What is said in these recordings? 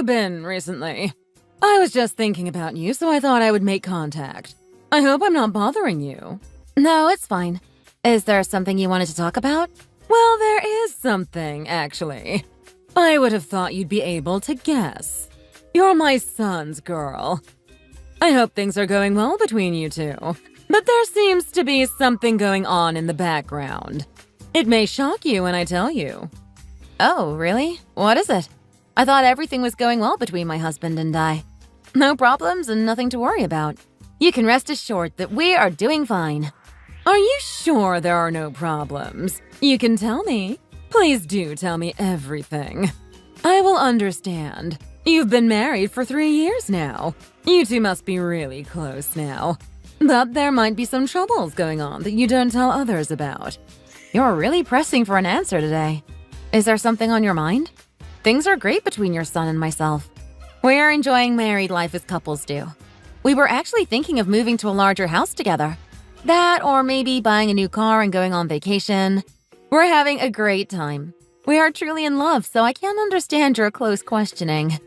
you been recently? I was just thinking about you, so I thought I would make contact. I hope I'm not bothering you. No, it's fine. Is there something you wanted to talk about? Well, there is something, actually. I would have thought you'd be able to guess. You're my son's girl. I hope things are going well between you two, but there seems to be something going on in the background. It may shock you when I tell you. Oh, really? What is it? I thought everything was going well between my husband and I. No problems and nothing to worry about. You can rest assured that we are doing fine. Are you sure there are no problems? You can tell me. Please do tell me everything. I will understand. You've been married for 3 years now. You two must be really close now. But there might be some troubles going on that you don't tell others about. You're really pressing for an answer today. Is there something on your mind? Things are great between your son and myself. We're enjoying married life as couples do. We were actually thinking of moving to a larger house together. That, or maybe buying a new car and going on vacation. We're having a great time. We are truly in love, so I can't understand your close questioning.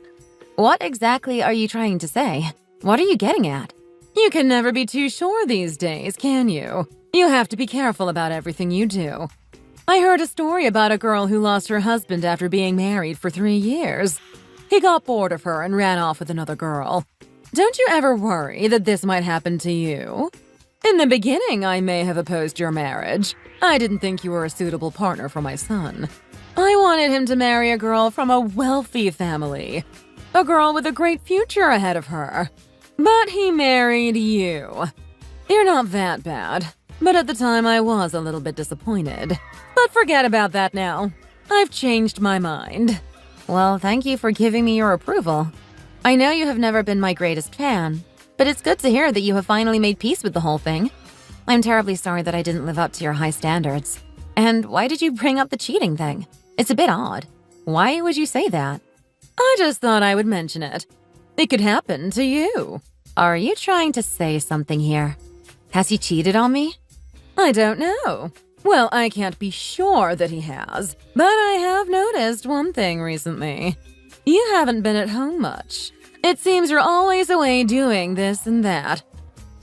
What exactly are you trying to say? What are you getting at? You can never be too sure these days, can you? You have to be careful about everything you do. I heard a story about a girl who lost her husband after being married for 3 years. He got bored of her and ran off with another girl. Don't you ever worry that this might happen to you? In the beginning, I may have opposed your marriage. I didn't think you were a suitable partner for my son. I wanted him to marry a girl from a wealthy family. A girl with a great future ahead of her. But he married you. You're not that bad. But at the time, I was a little bit disappointed. But forget about that now. I've changed my mind. Well, thank you for giving me your approval. I know you have never been my greatest fan, but it's good to hear that you have finally made peace with the whole thing. I'm terribly sorry that I didn't live up to your high standards. And why did you bring up the cheating thing? It's a bit odd. Why would you say that? I just thought I would mention it. It could happen to you. Are you trying to say something here? Has he cheated on me? I don't know. Well, I can't be sure that he has, but I have noticed one thing recently. You haven't been at home much. It seems you're always away doing this and that.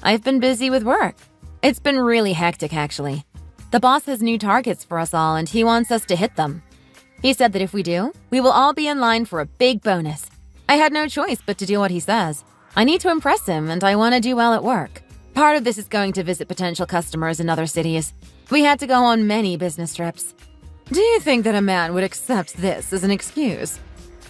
I've been busy with work. It's been really hectic, actually. The boss has new targets for us all, and he wants us to hit them. He said that if we do, we will all be in line for a big bonus. I had no choice but to do what he says. I need to impress him, and I want to do well at work. Part of this is going to visit potential customers in other cities. We had to go on many business trips. Do you think that a man would accept this as an excuse?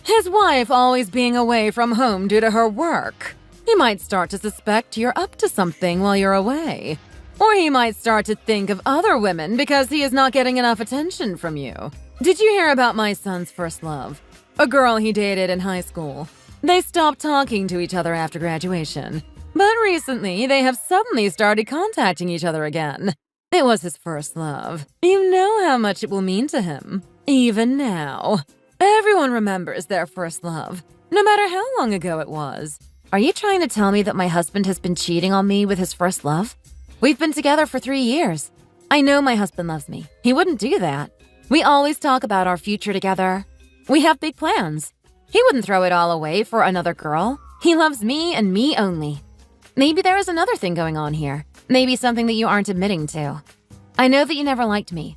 His wife always being away from home due to her work. He might start to suspect you're up to something while you're away. Or he might start to think of other women because he is not getting enough attention from you. Did you hear about my son's first love? A girl he dated in high school. They stopped talking to each other after graduation. But recently, they have suddenly started contacting each other again. It was his first love. You know how much it will mean to him. Even now. Everyone remembers their first love, no matter how long ago it was. Are you trying to tell me that my husband has been cheating on me with his first love? We've been together for 3 years. I know my husband loves me. He wouldn't do that. We always talk about our future together. We have big plans. He wouldn't throw it all away for another girl. He loves me and me only. Maybe there is another thing going on here. Maybe something that you aren't admitting to. I know that you never liked me.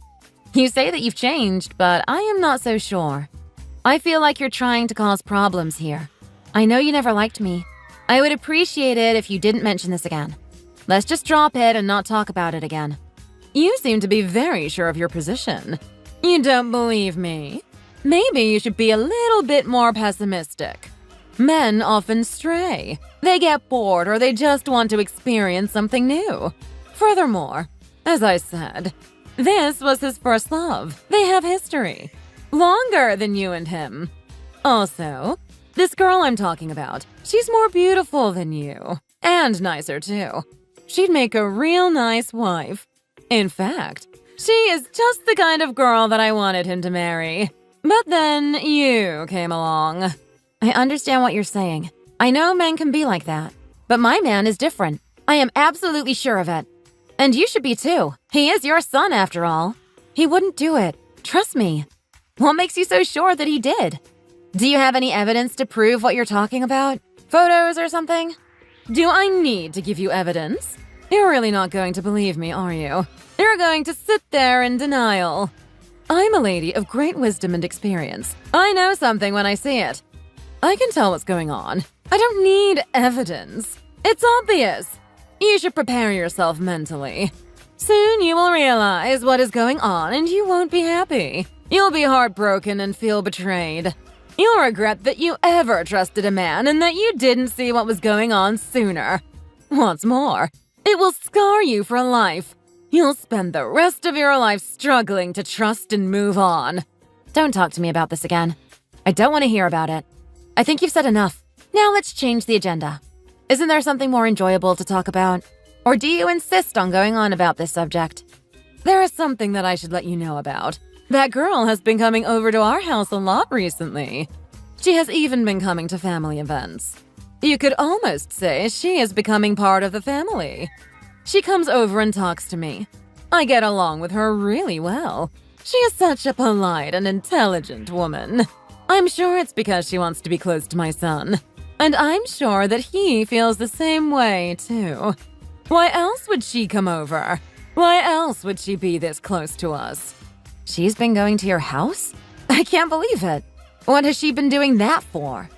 You say that you've changed, but I am not so sure. I feel like you're trying to cause problems here. I know you never liked me. I would appreciate it if you didn't mention this again. Let's just drop it and not talk about it again. You seem to be very sure of your position. You don't believe me? Maybe you should be a little bit more pessimistic. Men often stray. They get bored or they just want to experience something new. Furthermore, as I said, this was his first love. They have history. Longer than you and him. Also, this girl I'm talking about, she's more beautiful than you. And nicer too. She'd make a real nice wife. In fact, she is just the kind of girl that I wanted him to marry. But then you came along. I understand what you're saying. I know men can be like that. But my man is different. I am absolutely sure of it. And you should be too. He is your son after all. He wouldn't do it. Trust me. What makes you so sure that he did? Do you have any evidence to prove what you're talking about? Photos or something? Do I need to give you evidence? You're really not going to believe me, are you? You're going to sit there in denial. I'm a lady of great wisdom and experience. I know something when I see it. I can tell what's going on. I don't need evidence. It's obvious. You should prepare yourself mentally. Soon you will realize what is going on and you won't be happy. You'll be heartbroken and feel betrayed. You'll regret that you ever trusted a man and that you didn't see what was going on sooner. What's more, it will scar you for life. You'll spend the rest of your life struggling to trust and move on. Don't talk to me about this again. I don't want to hear about it. I think you've said enough. Now let's change the agenda. Isn't there something more enjoyable to talk about? Or do you insist on going on about this subject? There is something that I should let you know about. That girl has been coming over to our house a lot recently. She has even been coming to family events. You could almost say she is becoming part of the family. She comes over and talks to me. I get along with her really well. She is such a polite and intelligent woman. I'm sure it's because she wants to be close to my son. And I'm sure that he feels the same way, too. Why else would she come over? Why else would she be this close to us? She's been going to your house? I can't believe it. What has she been doing that for?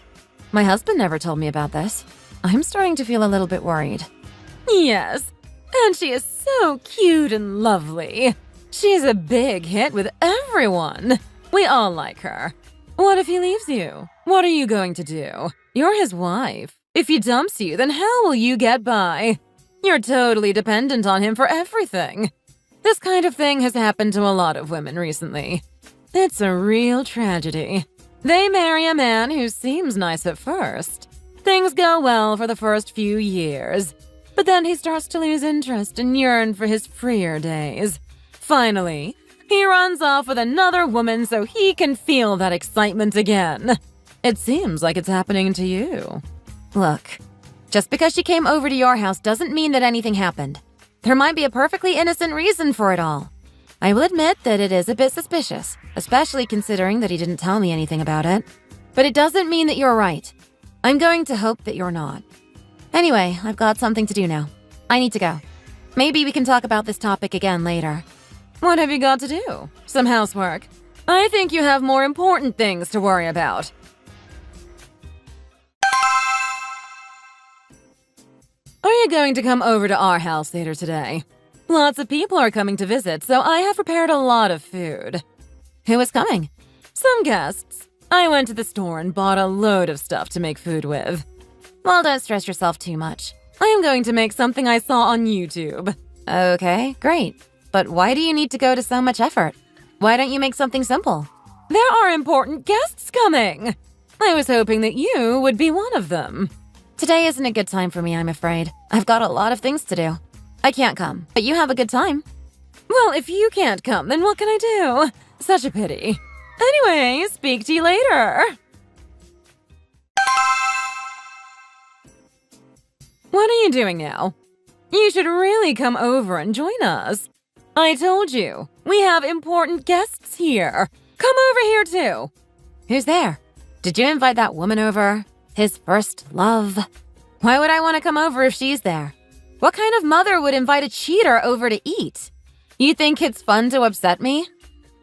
My husband never told me about this. I'm starting to feel a little bit worried. Yes, and she is so cute and lovely. She's a big hit with everyone. We all like her. What if he leaves you? What are you going to do? You're his wife. If he dumps you, then how will you get by? You're totally dependent on him for everything. This kind of thing has happened to a lot of women recently. It's a real tragedy. They marry a man who seems nice at first. Things go well for the first few years, but then he starts to lose interest and yearn for his freer days. Finally, he runs off with another woman so he can feel that excitement again. It seems like it's happening to you. Look, just because she came over to your house doesn't mean that anything happened. There might be a perfectly innocent reason for it all. I will admit that it is a bit suspicious, especially considering that he didn't tell me anything about it. But it doesn't mean that you're right. I'm going to hope that you're not. Anyway, I've got something to do now. I need to go. Maybe we can talk about this topic again later. What have you got to do? Some housework? I think you have more important things to worry about. Are you going to come over to our house later today? Lots of people are coming to visit, so I have prepared a lot of food. Who is coming? Some guests. I went to the store and bought a load of stuff to make food with. Well, don't stress yourself too much. I am going to make something I saw on YouTube. Okay, great. But why do you need to go to so much effort? Why don't you make something simple? There are important guests coming. I was hoping that you would be one of them. Today isn't a good time for me, I'm afraid. I've got a lot of things to do. I can't come, but you have a good time. Well, if you can't come, then what can I do? Such a pity. Anyway, speak to you later. What are you doing now? You should really come over and join us. I told you, we have important guests here. Come over here too. Who's there? Did you invite that woman over? His first love? Why would I want to come over if she's there? What kind of mother would invite a cheater over to eat? You think it's fun to upset me?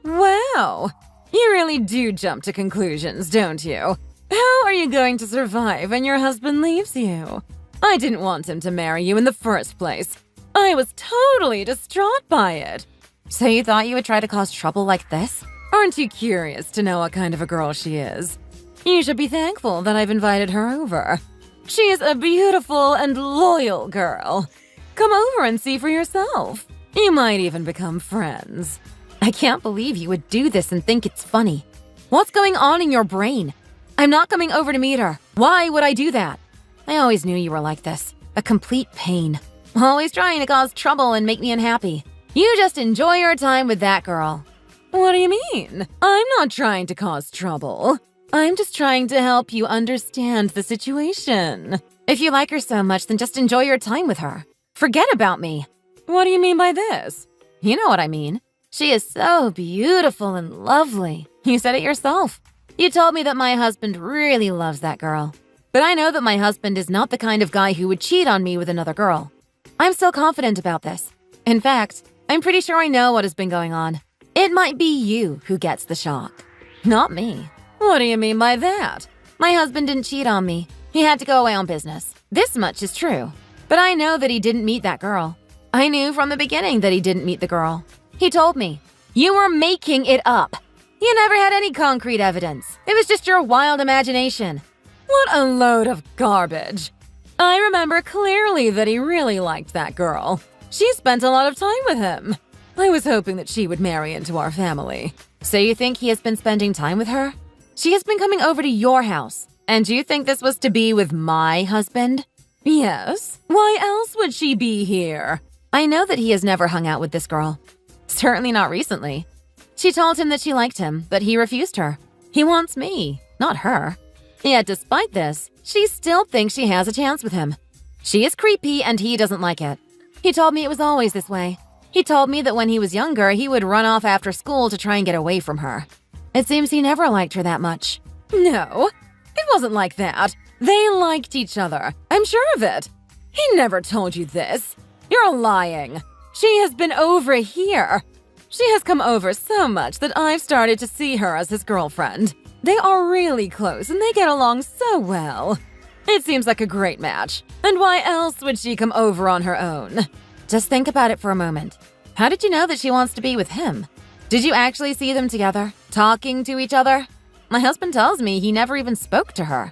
Wow, you really do jump to conclusions, don't you? How are you going to survive when your husband leaves you? I didn't want him to marry you in the first place. I was totally distraught by it. So you thought you would try to cause trouble like this? Aren't you curious to know what kind of a girl she is? You should be thankful that I've invited her over. She is a beautiful and loyal girl. Come over and see for yourself. You might even become friends. I can't believe you would do this and think it's funny. What's going on in your brain? I'm not coming over to meet her. Why would I do that? I always knew you were like this. A complete pain. Always trying to cause trouble and make me unhappy. You just enjoy your time with that girl. What do you mean? I'm not trying to cause trouble. I'm just trying to help you understand the situation. If you like her so much, then just enjoy your time with her. Forget about me. What do you mean by this? You know what I mean. She is so beautiful and lovely. You said it yourself. You told me that my husband really loves that girl. But I know that my husband is not the kind of guy who would cheat on me with another girl. I'm still confident about this. In fact, I'm pretty sure I know what has been going on. It might be you who gets the shock, not me. What do you mean by that? My husband didn't cheat on me. He had to go away on business. This much is true. But I know that he didn't meet that girl. I knew from the beginning that he didn't meet the girl. He told me, "You were making it up. You never had any concrete evidence. It was just your wild imagination." What a load of garbage. I remember clearly that he really liked that girl. She spent a lot of time with him. I was hoping that she would marry into our family. So you think he has been spending time with her? She has been coming over to your house. And you think this was to be with my husband? Yes. Why else would she be here? I know that he has never hung out with this girl. Certainly not recently. She told him that she liked him, but he refused her. He wants me, not her. Yet despite this, she still thinks she has a chance with him. She is creepy and he doesn't like it. He told me it was always this way. He told me that when he was younger, he would run off after school to try and get away from her. It seems he never liked her that much. No, it wasn't like that. They liked each other. I'm sure of it. He never told you this. You're lying. She has been over here. She has come over so much that I've started to see her as his girlfriend. They are really close and they get along so well. It seems like a great match. And why else would she come over on her own? Just think about it for a moment. How did you know that she wants to be with him? Did you actually see them together, talking to each other? My husband tells me he never even spoke to her.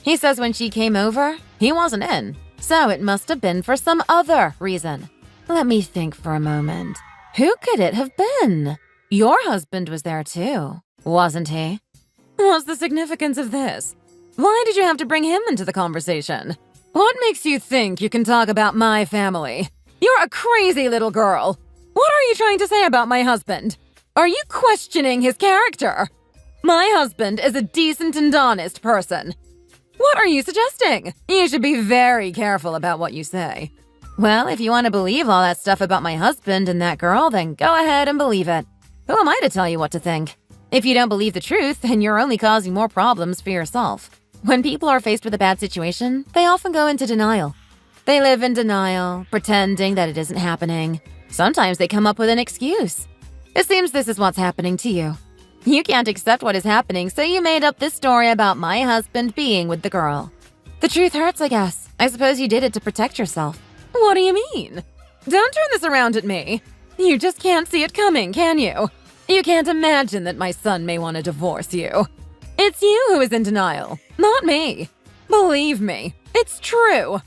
He says when she came over, he wasn't in. So it must have been for some other reason. Let me think for a moment. Who could it have been? Your husband was there too, wasn't he? What's the significance of this? Why did you have to bring him into the conversation? What makes you think you can talk about my family? You're a crazy little girl. What are you trying to say about my husband? Are you questioning his character? My husband is a decent and honest person. What are you suggesting? You should be very careful about what you say. Well, if you want to believe all that stuff about my husband and that girl, then go ahead and believe it. Who am I to tell you what to think? If you don't believe the truth, then you're only causing more problems for yourself. When people are faced with a bad situation, they often go into denial. They live in denial, pretending that it isn't happening. Sometimes they come up with an excuse. It seems this is what's happening to you. You can't accept what is happening, so you made up this story about my husband being with the girl. The truth hurts, I guess. I suppose you did it to protect yourself. What do you mean? Don't turn this around at me. You just can't see it coming, can you? You can't imagine that my son may want to divorce you. It's you who is in denial, not me. Believe me, it's true.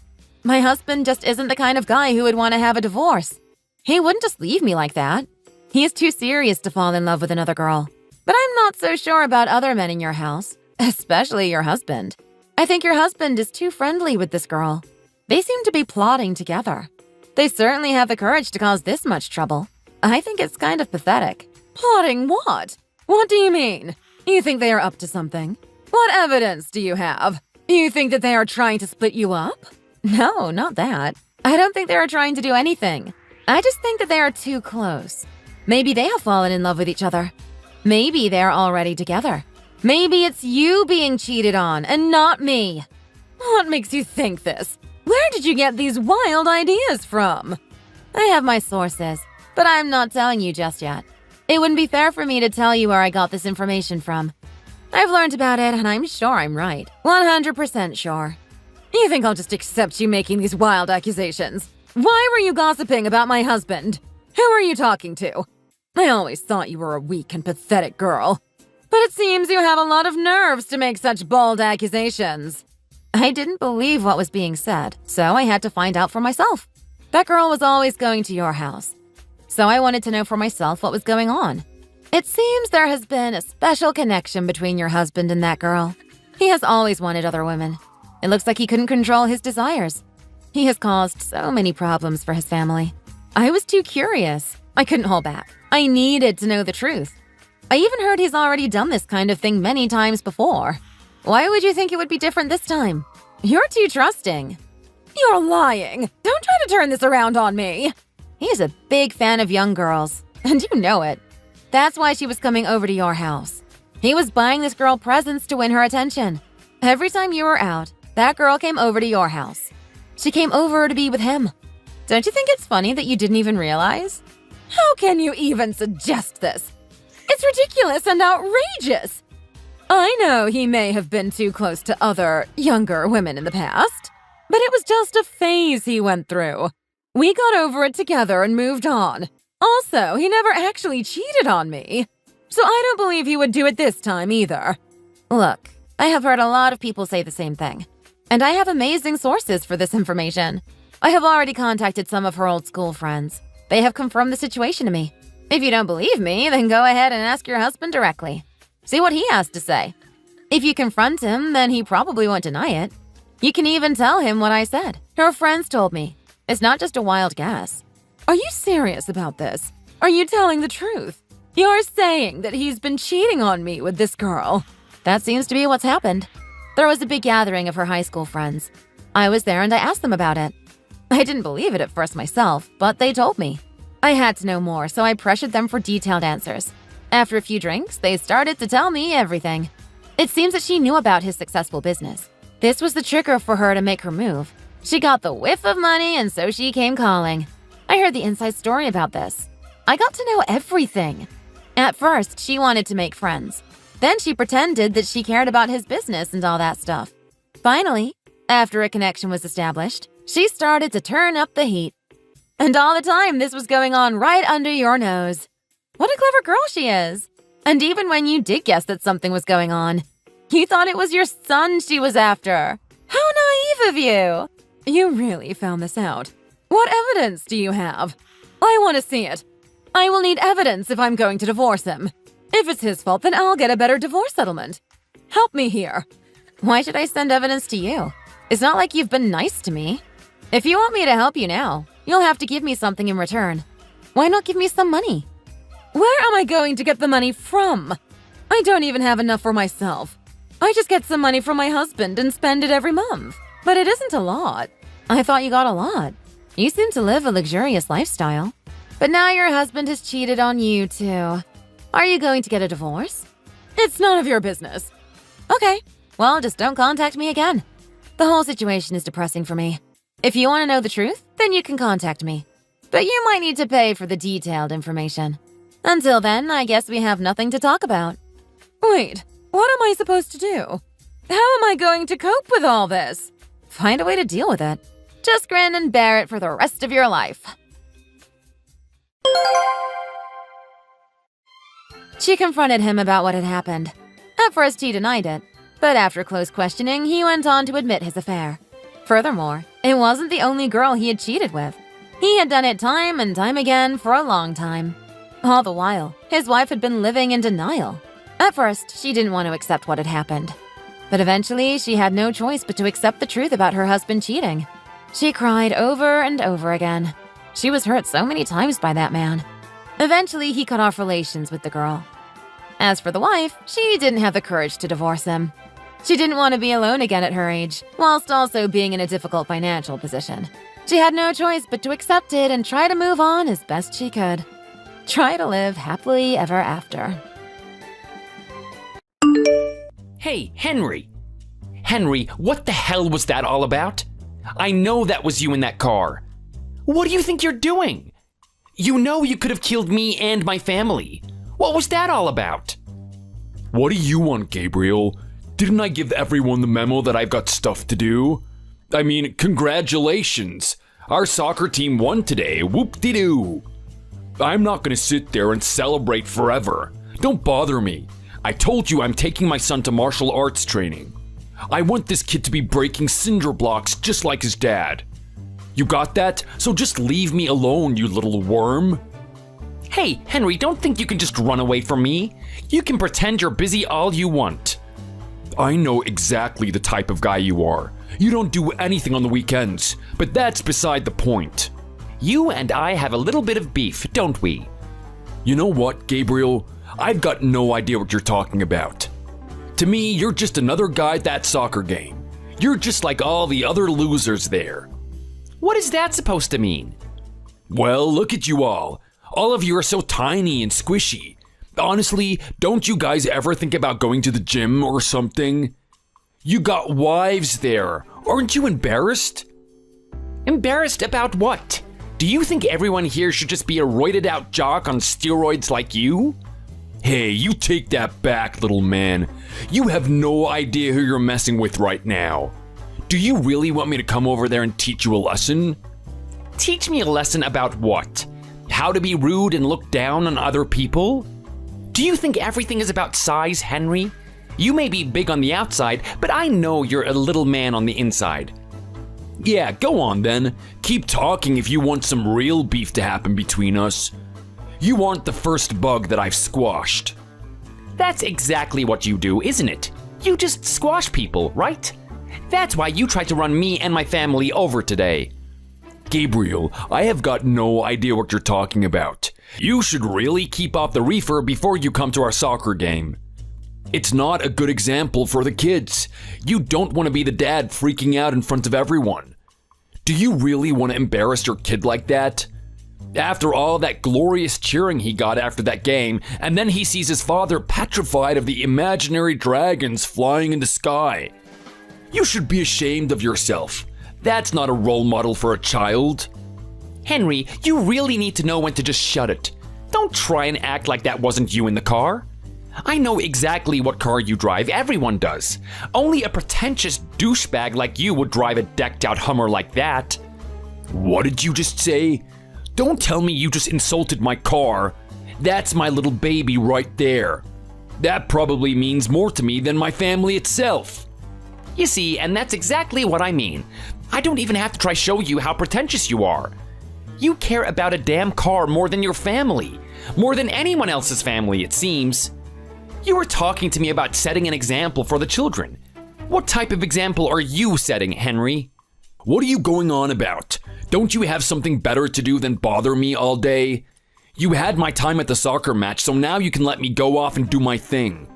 My husband just isn't the kind of guy who would want to have a divorce. He wouldn't just leave me like that. He is too serious to fall in love with another girl. But I'm not so sure about other men in your house, especially your husband. I think your husband is too friendly with this girl. They seem to be plotting together. They certainly have the courage to cause this much trouble. I think it's kind of pathetic. Plotting what? What do you mean? You think they are up to something? What evidence do you have? You think that they are trying to split you up? No, not that. I don't think they are trying to do anything. I just think that they are too close. Maybe they have fallen in love with each other. Maybe they're already together. Maybe it's you being cheated on and not me. What makes you think this? Where did you get these wild ideas from? I have my sources, but I'm not telling you just yet. It wouldn't be fair for me to tell you where I got this information from. I've learned about it, and I'm sure I'm right. 100% sure. You think I'll just accept you making these wild accusations? Why were you gossiping about my husband? Who are you talking to? I always thought you were a weak and pathetic girl. But it seems you have a lot of nerves to make such bold accusations. I didn't believe what was being said, so I had to find out for myself. That girl was always going to your house. So I wanted to know for myself what was going on. It seems there has been a special connection between your husband and that girl. He has always wanted other women. It looks like he couldn't control his desires. He has caused so many problems for his family. I was too curious. I couldn't hold back. I needed to know the truth. I even heard he's already done this kind of thing many times before. Why would you think it would be different this time? You're too trusting. You're lying. Don't try to turn this around on me. He's a big fan of young girls, and you know it. That's why she was coming over to your house. He was buying this girl presents to win her attention. Every time you were out, that girl came over to your house. She came over to be with him. Don't you think it's funny that you didn't even realize? How can you even suggest this? It's ridiculous and outrageous. I know he may have been too close to other, younger women in the past, but it was just a phase he went through. We got over it together and moved on. Also, he never actually cheated on me, so I don't believe he would do it this time either. Look, I have heard a lot of people say the same thing, and I have amazing sources for this information. I have already contacted some of her old school friends. They have confirmed the situation to me. If you don't believe me, then go ahead and ask your husband directly. See what he has to say. If you confront him, then he probably won't deny it. You can even tell him what I said. Her friends told me. It's not just a wild guess. Are you serious about this? Are you telling the truth? You're saying that he's been cheating on me with this girl. That seems to be what's happened. There was a big gathering of her high school friends. I was there and I asked them about it. I didn't believe it at first myself, but they told me. I had to know more, so I pressured them for detailed answers. After a few drinks, they started to tell me everything. It seems that she knew about his successful business. This was the trigger for her to make her move. She got the whiff of money, and so she came calling. I heard the inside story about this. I got to know everything. At first, she wanted to make friends. Then she pretended that she cared about his business and all that stuff. Finally, after a connection was established, she started to turn up the heat. And all the time, this was going on right under your nose. What a clever girl she is. And even when you did guess that something was going on, you thought it was your son she was after. How naive of you! You really found this out. What evidence do you have? I want to see it. I will need evidence if I'm going to divorce him. If it's his fault, then I'll get a better divorce settlement. Help me here. Why should I send evidence to you? It's not like you've been nice to me. If you want me to help you now, you'll have to give me something in return. Why not give me some money? Where am I going to get the money from? I don't even have enough for myself. I just get some money from my husband and spend it every month. But it isn't a lot. I thought you got a lot. You seem to live a luxurious lifestyle. But now your husband has cheated on you too. Are you going to get a divorce? It's none of your business. Okay, well, just don't contact me again. The whole situation is depressing for me. If you want to know the truth, then you can contact me. But you might need to pay for the detailed information. Until then, I guess we have nothing to talk about. Wait, what am I supposed to do? How am I going to cope with all this? Find a way to deal with it. Just grin and bear it for the rest of your life. She confronted him about what had happened. At first, he denied it, but after close questioning, he went on to admit his affair. Furthermore, it wasn't the only girl he had cheated with. He had done it time and time again for a long time. All the while, his wife had been living in denial. At first, she didn't want to accept what had happened. But eventually, she had no choice but to accept the truth about her husband cheating. She cried over and over again. She was hurt so many times by that man. Eventually, he cut off relations with the girl. As for the wife, she didn't have the courage to divorce him. She didn't want to be alone again at her age, whilst also being in a difficult financial position. She had no choice but to accept it and try to move on as best she could. Try to live happily ever after. Hey, Henry! Henry, what the hell was that all about? I know that was you in that car. What do you think you're doing? You know you could have killed me and my family. What was that all about? What do you want, Gabriel? Didn't I give everyone the memo that I've got stuff to do? I mean, congratulations. Our soccer team won today, whoop-de-doo. I'm not gonna sit there and celebrate forever. Don't bother me. I told you I'm taking my son to martial arts training. I want this kid to be breaking cinder blocks just like his dad. You got that? So just leave me alone, you little worm. Hey, Henry, don't think you can just run away from me. You can pretend you're busy all you want. I know exactly the type of guy you are. You don't do anything on the weekends, but that's beside the point. You and I have a little bit of beef, don't we? You know what, Gabriel? I've got no idea what you're talking about. To me, you're just another guy at that soccer game. You're just like all the other losers there. What is that supposed to mean? Well, look at you all. All of you are so tiny and squishy. Honestly, don't you guys ever think about going to the gym or something? You got wives there. Aren't you embarrassed? Embarrassed about what? Do you think everyone here should just be a roided out jock on steroids like you? Hey, you take that back, little man. You have no idea who you're messing with right now. Do you really want me to come over there and teach you a lesson? Teach me a lesson about what? How to be rude and look down on other people? Do you think everything is about size, Henry? You may be big on the outside, but I know you're a little man on the inside. Yeah, go on then. Keep talking if you want some real beef to happen between us. You aren't the first bug that I've squashed. That's exactly what you do, isn't it? You just squash people, right? That's why you tried to run me and my family over today. Gabriel, I have got no idea what you're talking about. You should really keep off the reefer before you come to our soccer game. It's not a good example for the kids. You don't want to be the dad freaking out in front of everyone. Do you really want to embarrass your kid like that? After all that glorious cheering he got after that game, and then he sees his father petrified of the imaginary dragons flying in the sky. You should be ashamed of yourself. That's not a role model for a child. Henry, you really need to know when to just shut it. Don't try and act like that wasn't you in the car. I know exactly what car you drive, everyone does. Only a pretentious douchebag like you would drive a decked out Hummer like that. What did you just say? Don't tell me you just insulted my car. That's my little baby right there. That probably means more to me than my family itself. You see, and that's exactly what I mean. I don't even have to try show you how pretentious you are. You care about a damn car more than your family. More than anyone else's family, it seems. You were talking to me about setting an example for the children. What type of example are you setting, Henry? What are you going on about? Don't you have something better to do than bother me all day? You had my time at the soccer match, so now you can let me go off and do my thing.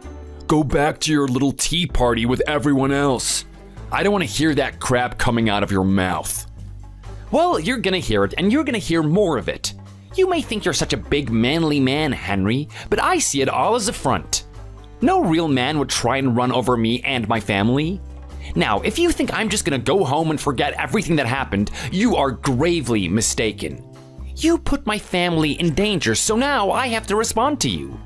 Go back to your little tea party with everyone else. I don't want to hear that crap coming out of your mouth. Well, you're gonna hear it, and you're gonna hear more of it. You may think you're such a big, manly man, Henry, but I see it all as a front. No real man would try and run over me and my family. Now, if you think I'm just gonna go home and forget everything that happened, you are gravely mistaken. You put my family in danger, so now I have to respond to you.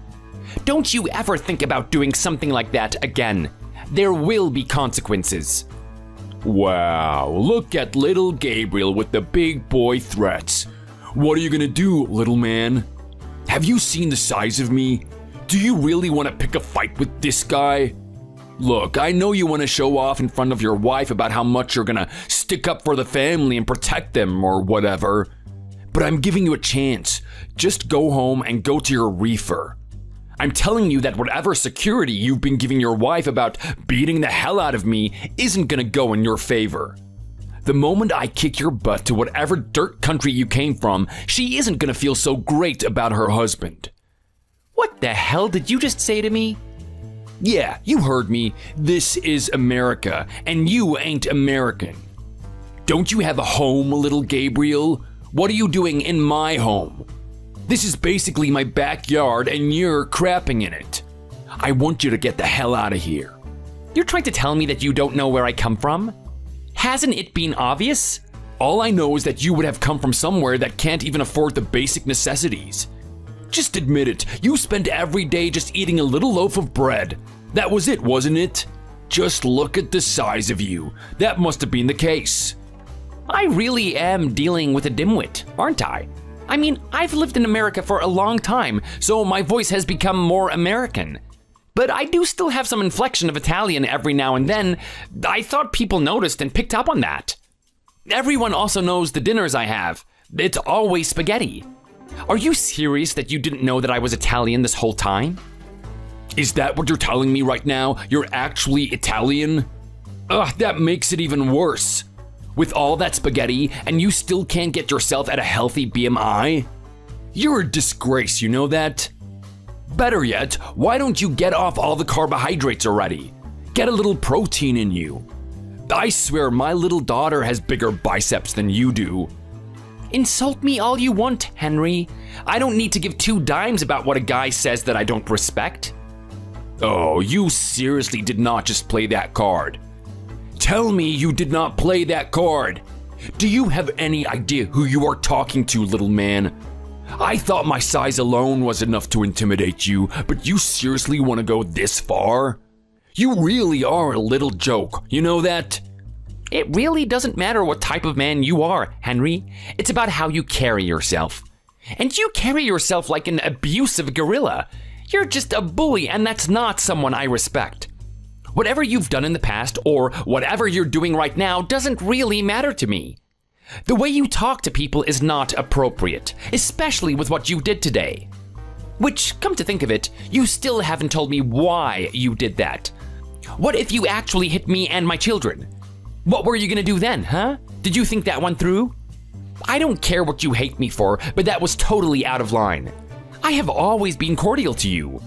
Don't you ever think about doing something like that again. There will be consequences. Wow, look at little Gabriel with the big boy threats. What are you gonna do, little man? Have you seen the size of me? Do you really want to pick a fight with this guy? Look, I know you want to show off in front of your wife about how much you're gonna stick up for the family and protect them or whatever. But I'm giving you a chance. Just go home and go to your reefer. I'm telling you that whatever security you've been giving your wife about beating the hell out of me isn't gonna go in your favor. The moment I kick your butt to whatever dirt country you came from, she isn't gonna feel so great about her husband. What the hell did you just say to me? Yeah, you heard me. This is America, and you ain't American. Don't you have a home, little Gabriel? What are you doing in my home? This is basically my backyard, and you're crapping in it. I want you to get the hell out of here. You're trying to tell me that you don't know where I come from? Hasn't it been obvious? All I know is that you would have come from somewhere that can't even afford the basic necessities. Just admit it, you spent every day just eating a little loaf of bread. That was it, wasn't it? Just look at the size of you. That must have been the case. I really am dealing with a dimwit, aren't I? I mean, I've lived in America for a long time, so my voice has become more American. But I do still have some inflection of Italian every now and then. I thought people noticed and picked up on that. Everyone also knows the dinners I have. It's always spaghetti. Are you serious that you didn't know that I was Italian this whole time? Is that what you're telling me right now? You're actually Italian? Ugh, that makes it even worse. With all that spaghetti, and you still can't get yourself at a healthy BMI? You're a disgrace, you know that? Better yet, why don't you get off all the carbohydrates already? Get a little protein in you. I swear my little daughter has bigger biceps than you do. Insult me all you want, Henry. I don't need to give two dimes about what a guy says that I don't respect. Oh, you seriously did not just play that card. Tell me you did not play that card. Do you have any idea who you are talking to, little man? I thought my size alone was enough to intimidate you, but you seriously want to go this far? You really are a little joke, you know that? It really doesn't matter what type of man you are, Henry. It's about how you carry yourself. And you carry yourself like an abusive gorilla. You're just a bully, and that's not someone I respect. Whatever you've done in the past, or whatever you're doing right now, doesn't really matter to me. The way you talk to people is not appropriate, especially with what you did today. Which, come to think of it, you still haven't told me why you did that. What if you actually hit me and my children? What were you gonna do then, huh? Did you think that went through? I don't care what you hate me for, but that was totally out of line. I have always been cordial to you.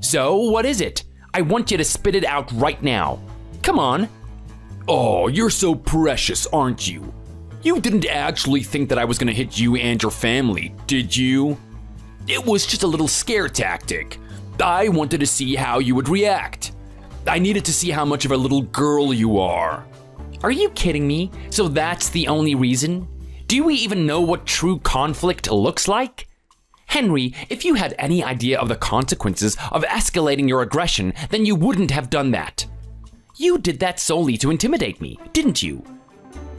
So, what is it? I want you to spit it out right now. Come on. Oh, you're so precious, aren't you? You didn't actually think that I was gonna hit you and your family, did you? It was just a little scare tactic. I wanted to see how you would react. I needed to see how much of a little girl you are. Are you kidding me? So that's the only reason? Do we even know what true conflict looks like? Henry, if you had any idea of the consequences of escalating your aggression, then you wouldn't have done that. You did that solely to intimidate me, didn't you?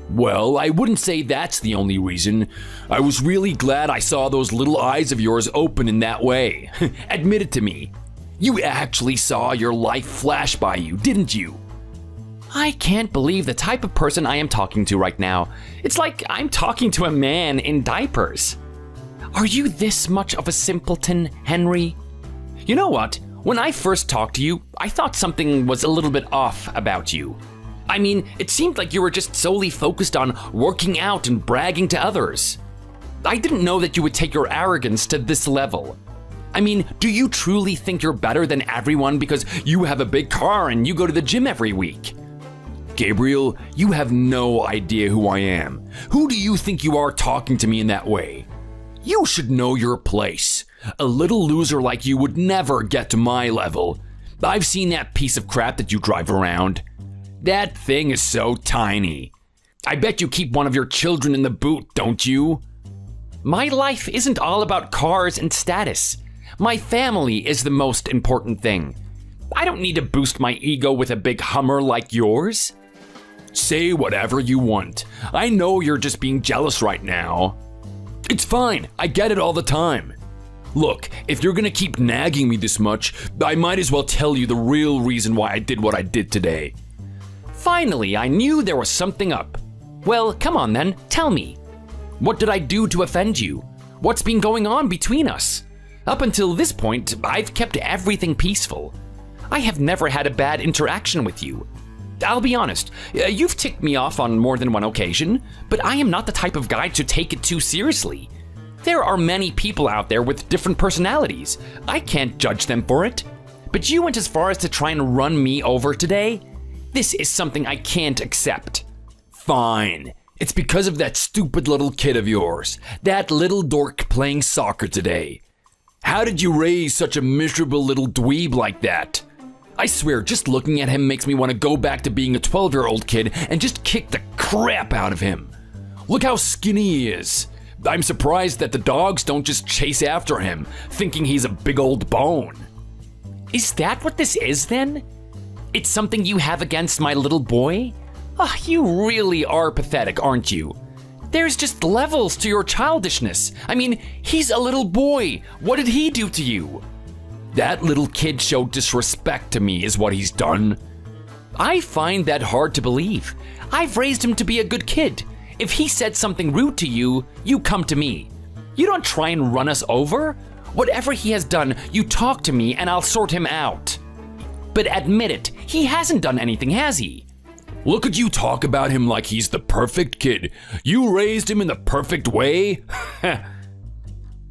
Well, I wouldn't say that's the only reason. I was really glad I saw those little eyes of yours open in that way. Admit it to me. You actually saw your life flash by you, didn't you? I can't believe the type of person I am talking to right now. It's like I'm talking to a man in diapers. Are you this much of a simpleton, Henry? You know what? When I first talked to you, I thought something was a little bit off about you. I mean, it seemed like you were just solely focused on working out and bragging to others. I didn't know that you would take your arrogance to this level. I mean, do you truly think you're better than everyone because you have a big car and you go to the gym every week? Gabriel, you have no idea who I am. Who do you think you are talking to me in that way? You should know your place. A little loser like you would never get to my level. I've seen that piece of crap that you drive around. That thing is so tiny. I bet you keep one of your children in the boot, don't you? My life isn't all about cars and status. My family is the most important thing. I don't need to boost my ego with a big Hummer like yours. Say whatever you want. I know you're just being jealous right now. It's fine, I get it all the time. Look, if you're gonna keep nagging me this much, I might as well tell you the real reason why I did what I did today. Finally, I knew there was something up. Well, come on then, tell me. What did I do to offend you? What's been going on between us? Up until this point, I've kept everything peaceful. I have never had a bad interaction with you. I'll be honest, you've ticked me off on more than one occasion, but I am not the type of guy to take it too seriously. There are many people out there with different personalities. I can't judge them for it. But you went as far as to try and run me over today? This is something I can't accept. Fine. It's because of that stupid little kid of yours. That little dork playing soccer today. How did you raise such a miserable little dweeb like that? I swear, just looking at him makes me want to go back to being a 12-year-old kid and just kick the crap out of him. Look how skinny he is. I'm surprised that the dogs don't just chase after him, thinking he's a big old bone. Is that what this is then? It's something you have against my little boy? Ah, you really are pathetic, aren't you? There's just levels to your childishness. I mean, he's a little boy. What did he do to you? That little kid showed disrespect to me is what he's done. I find that hard to believe. I've raised him to be a good kid. If he said something rude to you, you come to me. You don't try and run us over. Whatever he has done, you talk to me and I'll sort him out. But admit it, he hasn't done anything, has he? Look at you talk about him like he's the perfect kid. You raised him in the perfect way?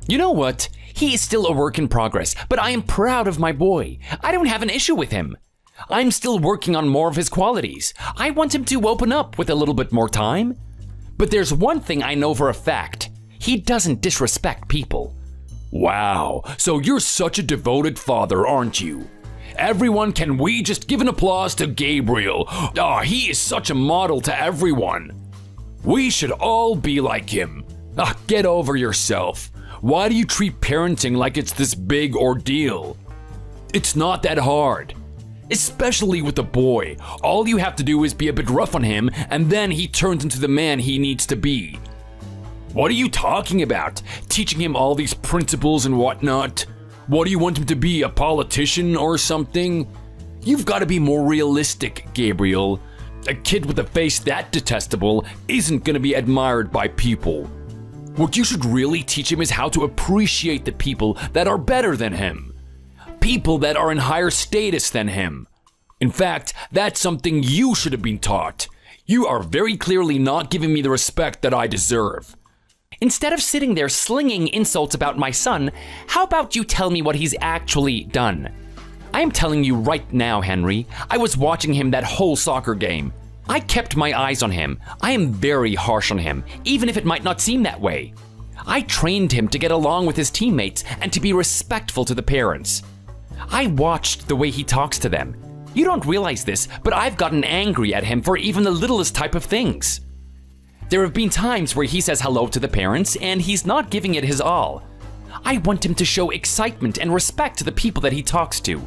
You know what? He is still a work in progress, but I am proud of my boy. I don't have an issue with him. I'm still working on more of his qualities. I want him to open up with a little bit more time. But there's one thing I know for a fact. He doesn't disrespect people. Wow, so you're such a devoted father, aren't you? Everyone, can we just give an applause to Gabriel? Ah, he is such a model to everyone. We should all be like him. Ah, get over yourself. Why do you treat parenting like it's this big ordeal? It's not that hard. Especially with a boy. All you have to do is be a bit rough on him, and then he turns into the man he needs to be. What are you talking about? Teaching him all these principles and whatnot? What do you want him to be, a politician or something? You've got to be more realistic, Gabriel. A kid with a face that detestable isn't going to be admired by people. What you should really teach him is how to appreciate the people that are better than him. People that are in higher status than him. In fact, that's something you should have been taught. You are very clearly not giving me the respect that I deserve. Instead of sitting there slinging insults about my son, how about you tell me what he's actually done? I am telling you right now, Henry, I was watching him that whole soccer game. I kept my eyes on him. I am very harsh on him, even if it might not seem that way. I trained him to get along with his teammates and to be respectful to the parents. I watched the way he talks to them. You don't realize this, but I've gotten angry at him for even the littlest type of things. There have been times where he says hello to the parents and he's not giving it his all. I want him to show excitement and respect to the people that he talks to.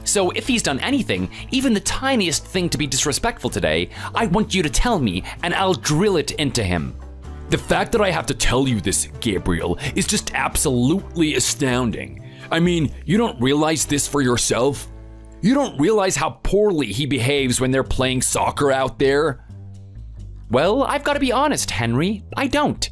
So if he's done anything, even the tiniest thing to be disrespectful today, I want you to tell me and I'll drill it into him. The fact that I have to tell you this, Gabriel, is just absolutely astounding. I mean, you don't realize this for yourself? You don't realize how poorly he behaves when they're playing soccer out there? Well, I've got to be honest, Henry, I don't.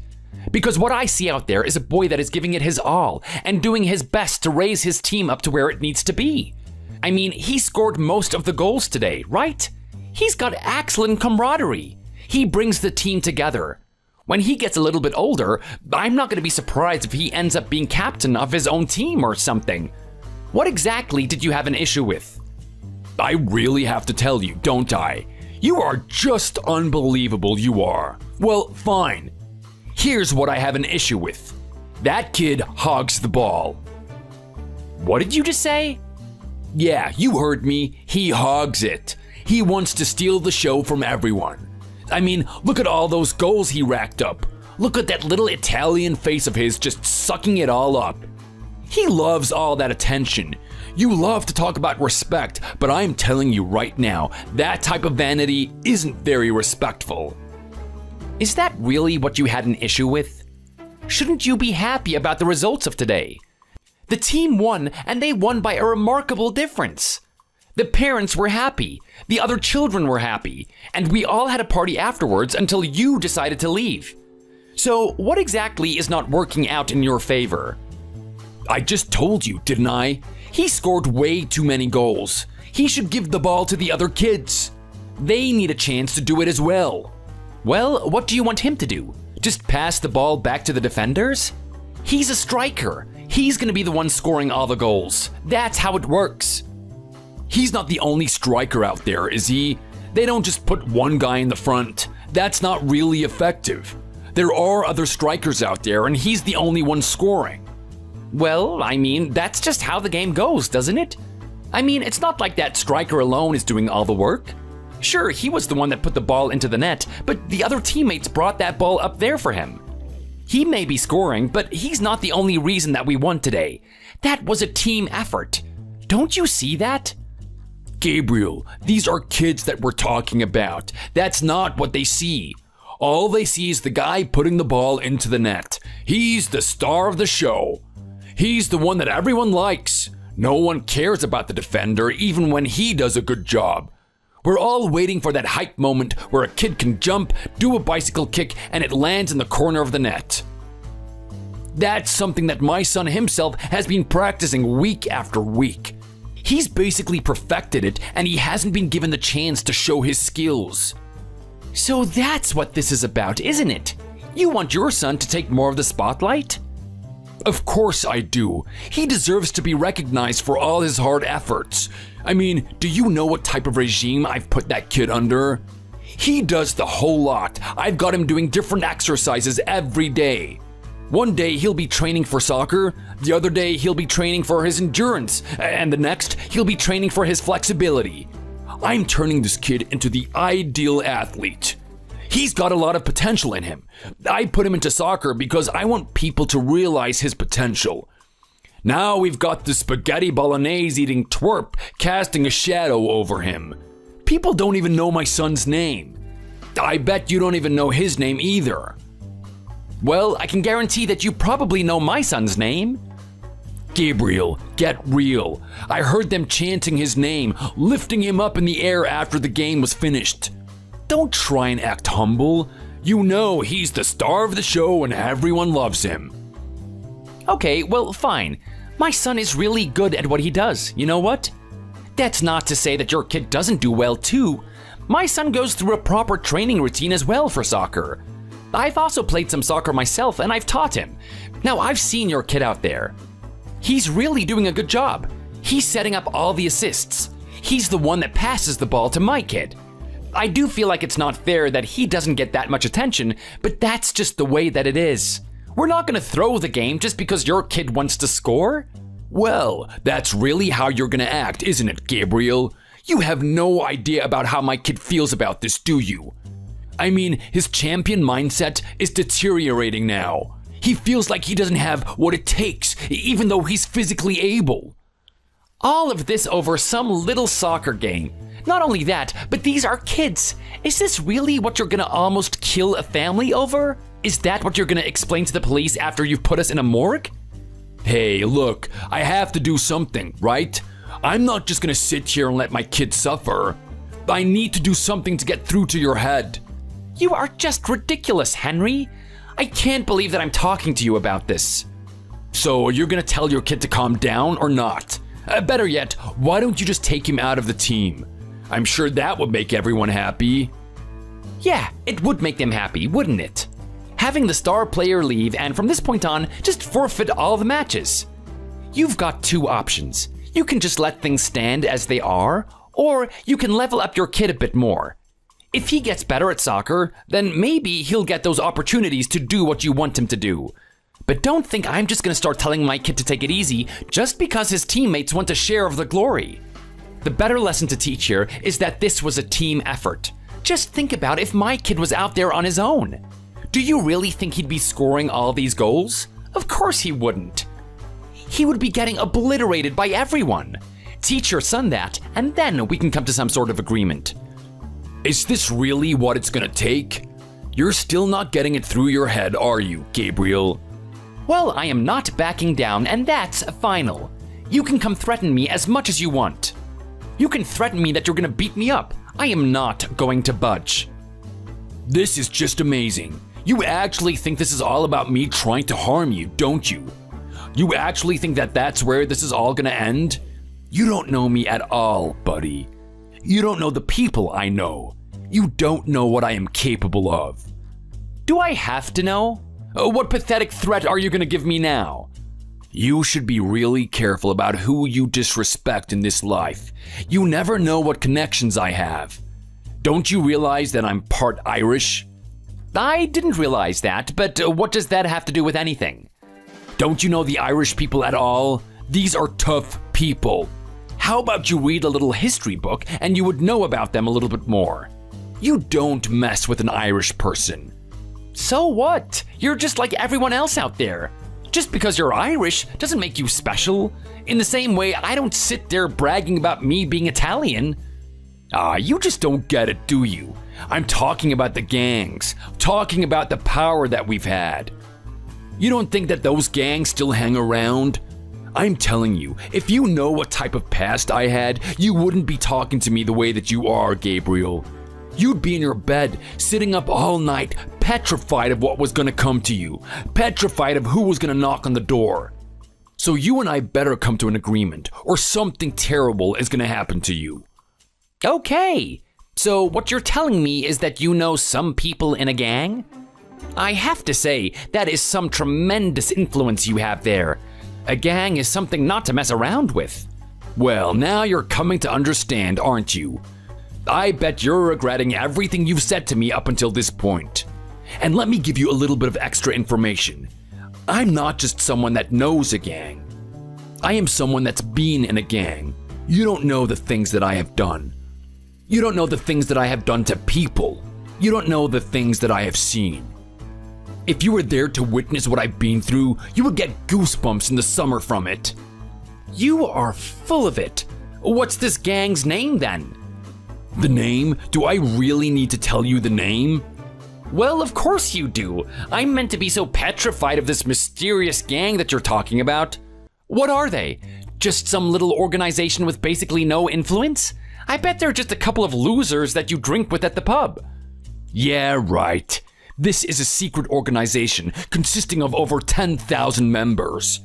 Because what I see out there is a boy that is giving it his all and doing his best to raise his team up to where it needs to be. I mean, he scored most of the goals today, right? He's got excellent camaraderie. He brings the team together. When he gets a little bit older, I'm not going to be surprised if he ends up being captain of his own team or something. What exactly did you have an issue with? I really have to tell you, don't I? You are just unbelievable, you are. Well, fine. Here's what I have an issue with. That kid hogs the ball. What did you just say? Yeah, you heard me. He hogs it. He wants to steal the show from everyone. I mean, look at all those goals he racked up. Look at that little Italian face of his just sucking it all up. He loves all that attention. You love to talk about respect, but I'm telling you right now, that type of vanity isn't very respectful. Is that really what you had an issue with? Shouldn't you be happy about the results of today? The team won, and they won by a remarkable difference. The parents were happy, the other children were happy, and we all had a party afterwards until you decided to leave. So what exactly is not working out in your favor? I just told you, didn't I? He scored way too many goals. He should give the ball to the other kids. They need a chance to do it as well. Well, what do you want him to do? Just pass the ball back to the defenders? He's a striker. He's gonna be the one scoring all the goals. That's how it works. He's not the only striker out there, is he? They don't just put one guy in the front. That's not really effective. There are other strikers out there, and he's the only one scoring. Well, I mean, that's just how the game goes, doesn't it? I mean, it's not like that striker alone is doing all the work. Sure, he was the one that put the ball into the net, but the other teammates brought that ball up there for him. He may be scoring, but he's not the only reason that we won today. That was a team effort. Don't you see that? Gabriel, these are kids that we're talking about. That's not what they see. All they see is the guy putting the ball into the net. He's the star of the show. He's the one that everyone likes. No one cares about the defender, even when he does a good job. We're all waiting for that hype moment where a kid can jump, do a bicycle kick, and it lands in the corner of the net. That's something that my son himself has been practicing week after week. He's basically perfected it, and he hasn't been given the chance to show his skills. So that's what this is about, isn't it? You want your son to take more of the spotlight? Of course I do. He deserves to be recognized for all his hard efforts. I mean, do you know what type of regime I've put that kid under? He does the whole lot. I've got him doing different exercises every day. One day he'll be training for soccer, the other day he'll be training for his endurance, and the next he'll be training for his flexibility. I'm turning this kid into the ideal athlete. He's got a lot of potential in him. I put him into soccer because I want people to realize his potential. Now we've got the spaghetti bolognese eating twerp casting a shadow over him. People don't even know my son's name. I bet you don't even know his name either. Well, I can guarantee that you probably know my son's name. Gabriel, get real. I heard them chanting his name, lifting him up in the air after the game was finished. Don't try and act humble. You know he's the star of the show and everyone loves him. Okay, well, fine. My son is really good at what he does. You know what? That's not to say that your kid doesn't do well too. My son goes through a proper training routine as well for soccer. I've also played some soccer myself and I've taught him. Now, I've seen your kid out there. He's really doing a good job. He's setting up all the assists. He's the one that passes the ball to my kid. I do feel like it's not fair that he doesn't get that much attention, but that's just the way that it is. We're not going to throw the game just because your kid wants to score. Well, that's really how you're gonna act, isn't it, Gabriel? You have no idea about how my kid feels about this, do you? I mean, his champion mindset is deteriorating now. He feels like he doesn't have what it takes, even though he's physically able. All of this over some little soccer game. Not only that, but these are kids. Is this really what you're gonna almost kill a family over? Is that what you're gonna explain to the police after you've put us in a morgue? Hey, look, I have to do something, right? I'm not just gonna sit here and let my kid suffer. I need to do something to get through to your head. You are just ridiculous, Henry. I can't believe that I'm talking to you about this. So, you're gonna tell your kid to calm down or not? Better yet, why don't you just take him out of the team? I'm sure that would make everyone happy. Yeah, it would make them happy, wouldn't it? Having the star player leave and from this point on, just forfeit all the matches. You've got two options. You can just let things stand as they are, or you can level up your kid a bit more. If he gets better at soccer, then maybe he'll get those opportunities to do what you want him to do. But don't think I'm just gonna start telling my kid to take it easy just because his teammates want a share of the glory. The better lesson to teach here is that this was a team effort. Just think about if my kid was out there on his own. Do you really think he'd be scoring all these goals? Of course he wouldn't. He would be getting obliterated by everyone. Teach your son that, and then we can come to some sort of agreement. Is this really what it's gonna take? You're still not getting it through your head, are you, Gabriel? Well, I am not backing down, and that's final. You can come threaten me as much as you want. You can threaten me that you're gonna beat me up. I am not going to budge. This is just amazing. You actually think this is all about me trying to harm you, don't you? You actually think that that's where this is all gonna end? You don't know me at all, buddy. You don't know the people I know. You don't know what I am capable of. Do I have to know? What pathetic threat are you gonna give me now? You should be really careful about who you disrespect in this life. You never know what connections I have. Don't you realize that I'm part Irish? I didn't realize that, but what does that have to do with anything? Don't you know the Irish people at all? These are tough people. How about you read a little history book and you would know about them a little bit more? You don't mess with an Irish person. So what? You're just like everyone else out there. Just because you're Irish doesn't make you special. In the same way, I don't sit there bragging about me being Italian. You just don't get it, do you? I'm talking about the gangs, talking about the power that we've had. You don't think that those gangs still hang around? I'm telling you, if you know what type of past I had, you wouldn't be talking to me the way that you are, Gabriel. You'd be in your bed, sitting up all night, petrified of what was gonna come to you, petrified of who was gonna knock on the door. So you and I better come to an agreement, or something terrible is gonna happen to you. Okay, so what you're telling me is that you know some people in a gang? I have to say, that is some tremendous influence you have there. A gang is something not to mess around with. Well, now you're coming to understand, aren't you? I bet you're regretting everything you've said to me up until this point. And let me give you a little bit of extra information. I'm not just someone that knows a gang. I am someone that's been in a gang. You don't know the things that I have done. You don't know the things that I have done to people. You don't know the things that I have seen. If you were there to witness what I've been through, you would get goosebumps in the summer from it. You are full of it. What's this gang's name then? The name? Do I really need to tell you the name? Well, of course you do. I'm meant to be so petrified of this mysterious gang that you're talking about. What are they? Just some little organization with basically no influence? I bet they're just a couple of losers that you drink with at the pub. Yeah, right. This is a secret organization consisting of over 10,000 members.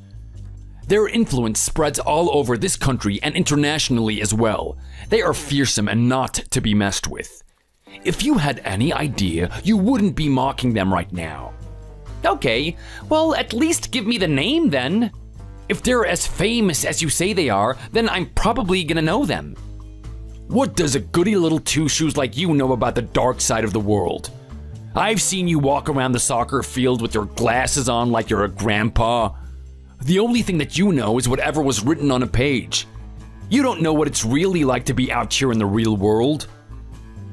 Their influence spreads all over this country and internationally as well. They are fearsome and not to be messed with. If you had any idea, you wouldn't be mocking them right now. Okay, well, at least give me the name then. If they're as famous as you say they are, then I'm probably gonna know them. What does a goody little two-shoes like you know about the dark side of the world? I've seen you walk around the soccer field with your glasses on like you're a grandpa. The only thing that you know is whatever was written on a page. You don't know what it's really like to be out here in the real world.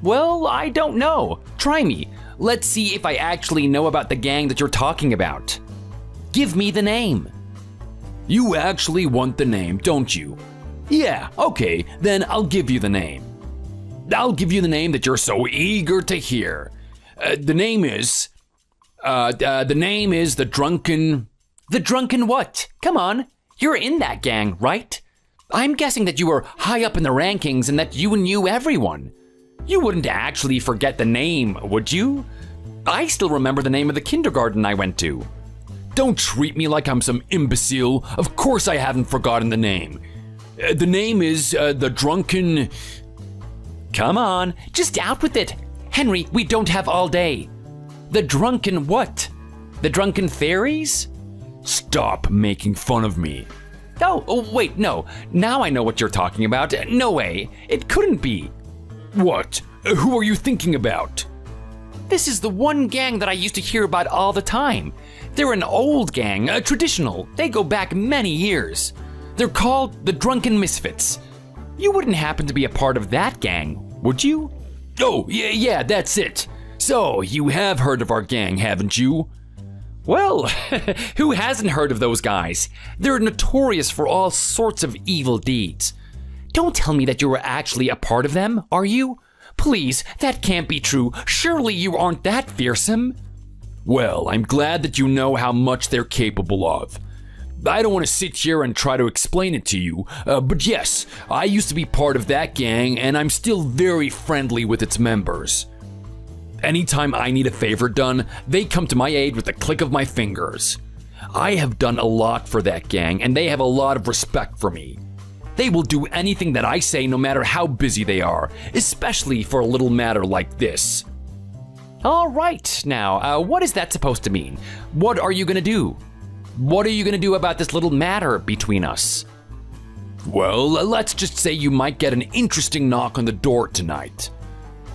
Well, I don't know. Try me. Let's see if I actually know about the gang that you're talking about. Give me the name. You actually want the name, don't you? Yeah, okay, then I'll give you the name. I'll give you the name that you're so eager to hear. The name is the Drunken... The Drunken what? Come on, you're in that gang, right? I'm guessing that you were high up in the rankings and that you knew everyone. You wouldn't actually forget the name, would you? I still remember the name of the kindergarten I went to. Don't treat me like I'm some imbecile. Of course I haven't forgotten the name. The name is the Drunken... Come on, just out with it. Henry, we don't have all day. The Drunken what? The Drunken Fairies? Stop making fun of me. Oh, wait, no. Now I know what you're talking about. No way. It couldn't be. What? Who are you thinking about? This is the one gang that I used to hear about all the time. They're an old gang, traditional. They go back many years. They're called the Drunken Misfits. You wouldn't happen to be a part of that gang, would you? Oh, yeah, that's it. So, you have heard of our gang, haven't you? Well, who hasn't heard of those guys? They're notorious for all sorts of evil deeds. Don't tell me that you were actually a part of them, are you? Please, that can't be true. Surely you aren't that fearsome. Well, I'm glad that you know how much they're capable of. I don't want to sit here and try to explain it to you, but yes, I used to be part of that gang and I'm still very friendly with its members. Anytime I need a favor done, they come to my aid with the click of my fingers. I have done a lot for that gang and they have a lot of respect for me. They will do anything that I say no matter how busy they are, especially for a little matter like this. All right, now, what is that supposed to mean? What are you gonna do? What are you gonna do about this little matter between us? Well, let's just say you might get an interesting knock on the door tonight.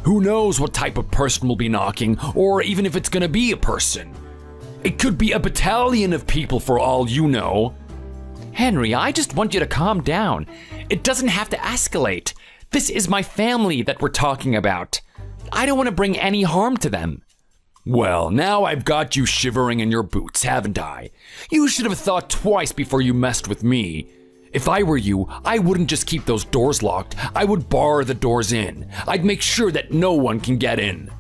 Who knows what type of person will be knocking, or even if it's gonna be a person. It could be a battalion of people for all you know. Henry, I just want you to calm down. It doesn't have to escalate. This is my family that we're talking about. I don't want to bring any harm to them. Well, now I've got you shivering in your boots, haven't I? You should have thought twice before you messed with me. If I were you, I wouldn't just keep those doors locked. I would bar the doors in. I'd make sure that no one can get in.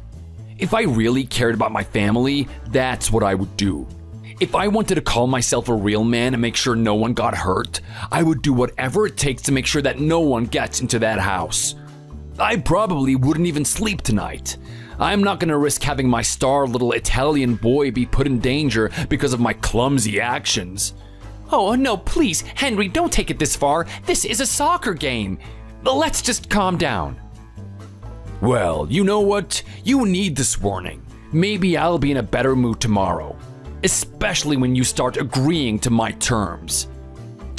If I really cared about my family, that's what I would do. If I wanted to call myself a real man and make sure no one got hurt, I would do whatever it takes to make sure that no one gets into that house. I probably wouldn't even sleep tonight. I'm not gonna risk having my star little Italian boy be put in danger because of my clumsy actions. Oh, no, please, Henry, don't take it this far. This is a soccer game. Let's just calm down. Well, you know what? You need this warning. Maybe I'll be in a better mood tomorrow. Especially when you start agreeing to my terms.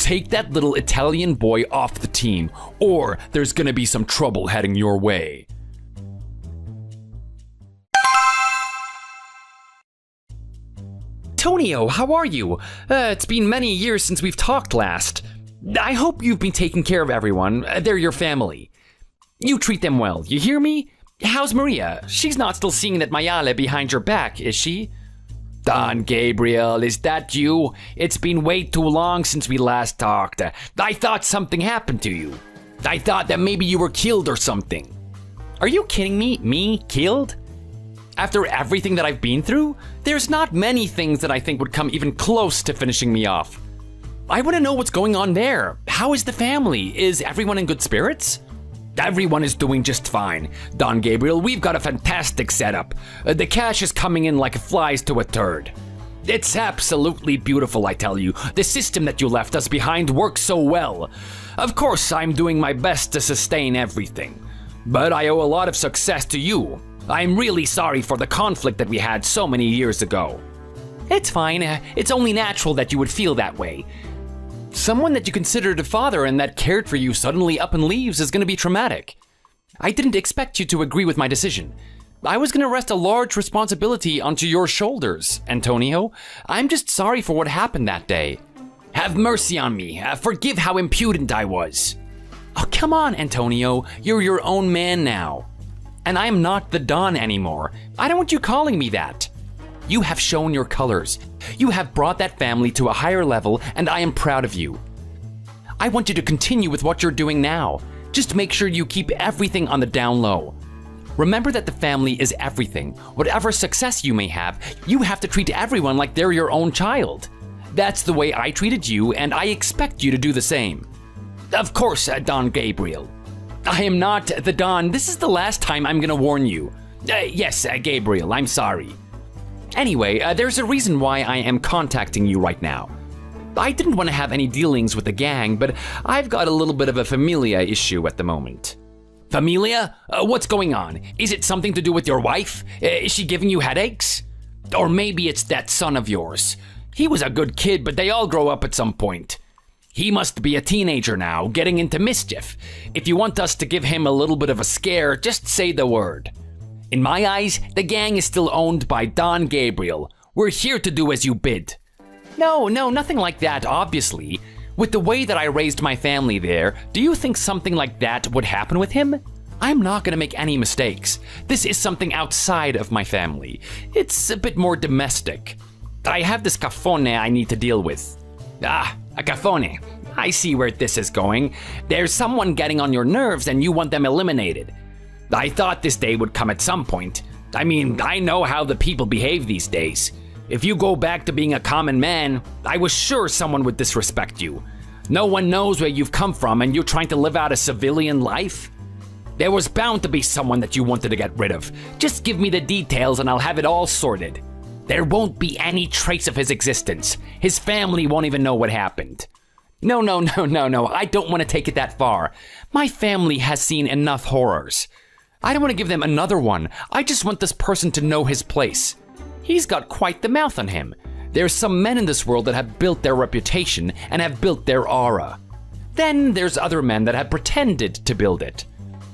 take that little Italian boy off the team, or there's gonna be some trouble heading your way. Tonio, how are you? It's been many years since we've talked last. I hope you've been taking care of everyone. They're your family. You treat them well, you hear me? How's Maria? She's not still singing at Mayale behind your back, is she? Don Gabriel, is that you? It's been way too long since we last talked. I thought something happened to you. I thought that maybe you were killed or something. Are you kidding me? Me? Killed? After everything that I've been through, there's not many things that I think would come even close to finishing me off. I want to know what's going on there. How is the family? Is everyone in good spirits? Everyone is doing just fine. Don Gabriel, we've got a fantastic setup. The cash is coming in like flies to a turd. It's absolutely beautiful, I tell you. The system that you left us behind works so well. Of course, I'm doing my best to sustain everything. But I owe a lot of success to you. I'm really sorry for the conflict that we had so many years ago. It's fine. It's only natural that you would feel that way. Someone that you considered a father and that cared for you suddenly up and leaves is going to be traumatic. I didn't expect you to agree with my decision. I was going to rest a large responsibility onto your shoulders, Antonio. I'm just sorry for what happened that day. Have mercy on me. Forgive how impudent I was. Oh, come on, Antonio. You're your own man now. And I am not the Don anymore. I don't want you calling me that. You have shown your colors. You have brought that family to a higher level, and I am proud of you. I want you to continue with what you're doing now. Just make sure you keep everything on the down low. Remember that the family is everything. Whatever success you may have, you have to treat everyone like they're your own child. That's the way I treated you, and I expect you to do the same. Of course, Don Gabriel. I am not the Don. This is the last time I'm gonna warn you. Yes, Gabriel, I'm sorry. Anyway, there's a reason why I am contacting you right now. I didn't want to have any dealings with the gang, but I've got a little bit of a familia issue at the moment. Familia? What's going on? Is it something to do with your wife? Is she giving you headaches? Or maybe it's that son of yours. He was a good kid, but they all grow up at some point. He must be a teenager now, getting into mischief. If you want us to give him a little bit of a scare, just say the word. In my eyes, the gang is still owned by Don Gabriel. We're here to do as you bid. No, nothing like that, obviously. With the way that I raised my family there, do you think something like that would happen with him? I'm not gonna make any mistakes. This is something outside of my family. It's a bit more domestic. I have this cafone I need to deal with. Ah, a cafone. I see where this is going. There's someone getting on your nerves and you want them eliminated. I thought this day would come at some point. I mean, I know how the people behave these days. If you go back to being a common man, I was sure someone would disrespect you. No one knows where you've come from and you're trying to live out a civilian life? There was bound to be someone that you wanted to get rid of. Just give me the details and I'll have it all sorted. There won't be any trace of his existence. His family won't even know what happened. No, I don't want to take it that far. My family has seen enough horrors. I don't want to give them another one. I just want this person to know his place. He's got quite the mouth on him. There's some men in this world that have built their reputation and have built their aura. Then there's other men that have pretended to build it.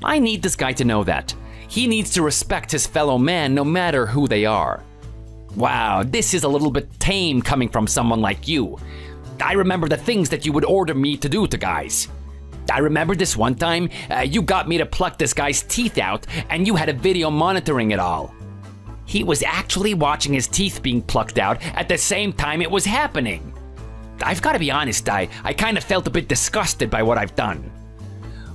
I need this guy to know that. He needs to respect his fellow man no matter who they are. Wow, this is a little bit tame coming from someone like you. I remember the things that you would order me to do to guys. I remember this one time, you got me to pluck this guy's teeth out and you had a video monitoring it all. He was actually watching his teeth being plucked out at the same time it was happening. I've got to be honest, I kind of felt a bit disgusted by what I've done.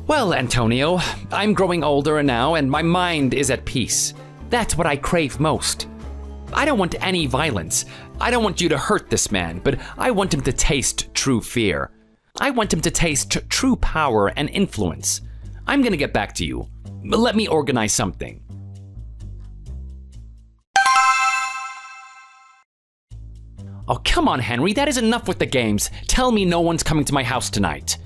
Well, Antonio, I'm growing older now and my mind is at peace. That's what I crave most. I don't want any violence. I don't want you to hurt this man, but I want him to taste true fear. I want him to taste true power and influence. I'm gonna get back to you. Let me organize something. Oh, come on, Henry, that is enough with the games. Tell me no one's coming to my house tonight.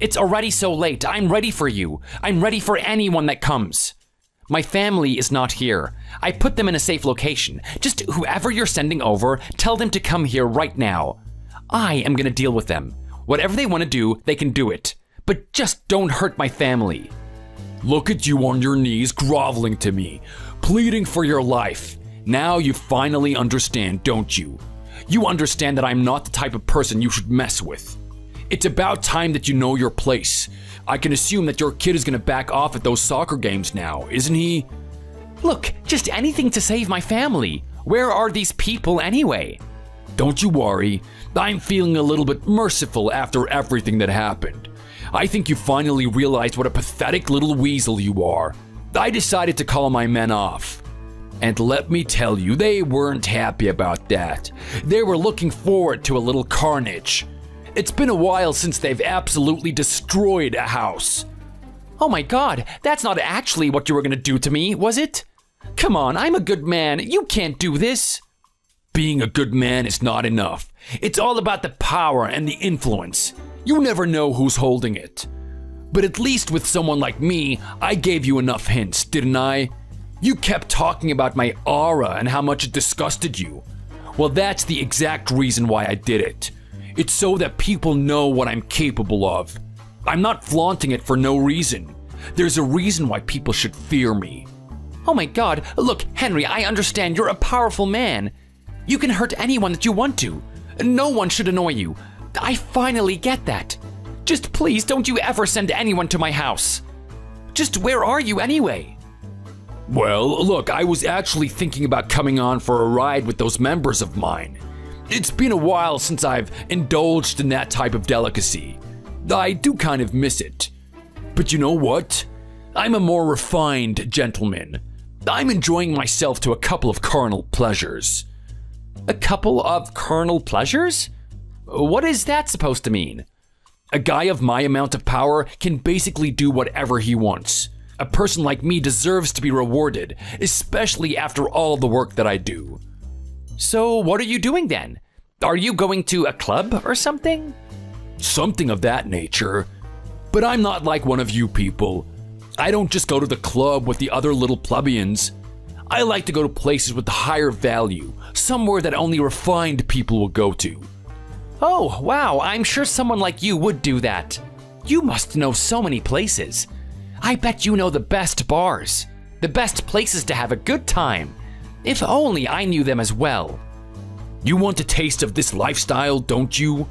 It's already so late. I'm ready for you. I'm ready for anyone that comes. My family is not here. I put them in a safe location. Just whoever you're sending over, tell them to come here right now. I am gonna deal with them. Whatever they want to do, they can do it. But just don't hurt my family. Look at you on your knees groveling to me, pleading for your life. Now you finally understand, don't you? You understand that I'm not the type of person you should mess with. It's about time that you know your place. I can assume that your kid is gonna back off at those soccer games now, isn't he? Look, just anything to save my family. Where are these people anyway? Don't you worry. I'm feeling a little bit merciful after everything that happened. I think you finally realized what a pathetic little weasel you are. I decided to call my men off. And let me tell you, they weren't happy about that. They were looking forward to a little carnage. It's been a while since they've absolutely destroyed a house. Oh my god, that's not actually what you were gonna do to me, was it? Come on, I'm a good man. You can't do this. Being a good man is not enough. It's all about the power and the influence. You never know who's holding it. But at least with someone like me, I gave you enough hints, didn't I? You kept talking about my aura and how much it disgusted you. Well, that's the exact reason why I did it. It's so that people know what I'm capable of. I'm not flaunting it for no reason. There's a reason why people should fear me. Oh my god, look, Henry, I understand you're a powerful man. You can hurt anyone that you want to. No one should annoy you. I finally get that. Just please don't you ever send anyone to my house. Just where are you anyway? Well, look, I was actually thinking about coming on for a ride with those members of mine. It's been a while since I've indulged in that type of delicacy. I do kind of miss it. But you know what? I'm a more refined gentleman. I'm enjoying myself to a couple of carnal pleasures. A couple of carnal pleasures? What is that supposed to mean? A guy of my amount of power can basically do whatever he wants. A person like me deserves to be rewarded, especially after all the work that I do. So what are you doing then? Are you going to a club or something? Something of that nature. But I'm not like one of you people. I don't just go to the club with the other little plebeians. I like to go to places with higher value, somewhere that only refined people will go to. Oh, wow, I'm sure someone like you would do that. You must know so many places. I bet you know the best bars, the best places to have a good time. If only I knew them as well. You want a taste of this lifestyle, don't you?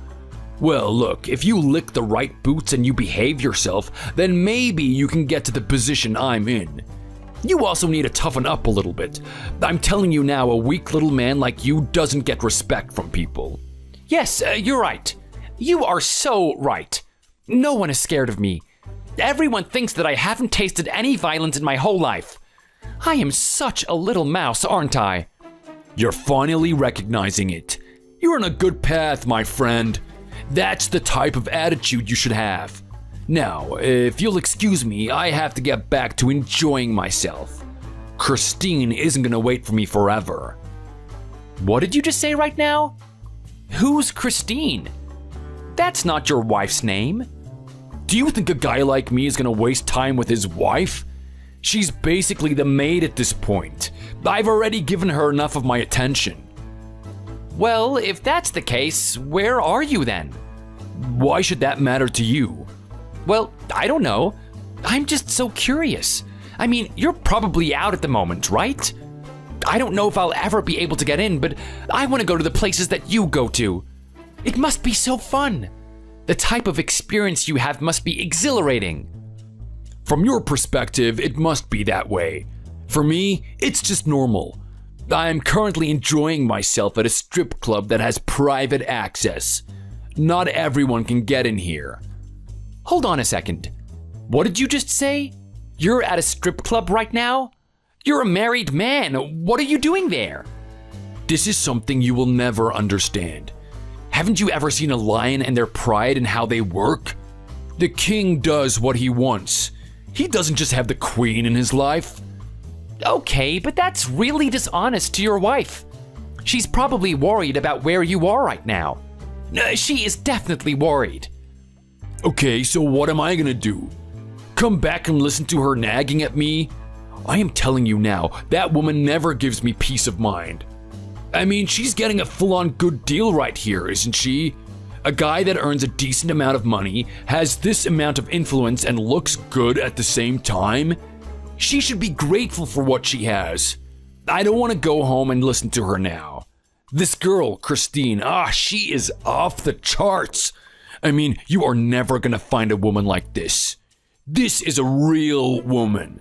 Well, look, if you lick the right boots and you behave yourself, then maybe you can get to the position I'm in. You also need to toughen up a little bit. I'm telling you now, a weak little man like you doesn't get respect from people. Yes, you're right. You are so right. No one is scared of me. Everyone thinks that I haven't tasted any violence in my whole life. I am such a little mouse, aren't I? You're finally recognizing it. You're on a good path, my friend. That's the type of attitude you should have. Now, if you'll excuse me, I have to get back to enjoying myself. Christine isn't gonna wait for me forever. What did you just say right now? Who's Christine? That's not your wife's name. Do you think a guy like me is gonna waste time with his wife? She's basically the maid at this point. I've already given her enough of my attention. Well, if that's the case, where are you then? Why should that matter to you? Well, I don't know. I'm just so curious. I mean, you're probably out at the moment, right? I don't know if I'll ever be able to get in, but I want to go to the places that you go to. It must be so fun. The type of experience you have must be exhilarating. From your perspective, it must be that way. For me, it's just normal. I'm currently enjoying myself at a strip club that has private access. Not everyone can get in here. Hold on a second. What did you just say? You're at a strip club right now? You're a married man. What are you doing there? This is something you will never understand. Haven't you ever seen a lion and their pride and how they work? The king does what he wants. He doesn't just have the queen in his life. Okay, but that's really dishonest to your wife. She's probably worried about where you are right now. She is definitely worried. Okay, so what am I gonna do? Come back and listen to her nagging at me? I am telling you now, that woman never gives me peace of mind. I mean, she's getting a full-on good deal right here, isn't she? A guy that earns a decent amount of money, has this amount of influence, and looks good at the same time? She should be grateful for what she has. I don't want to go home and listen to her now. This girl, Christine, she is off the charts. I mean, you are never gonna find a woman like this. This is a real woman.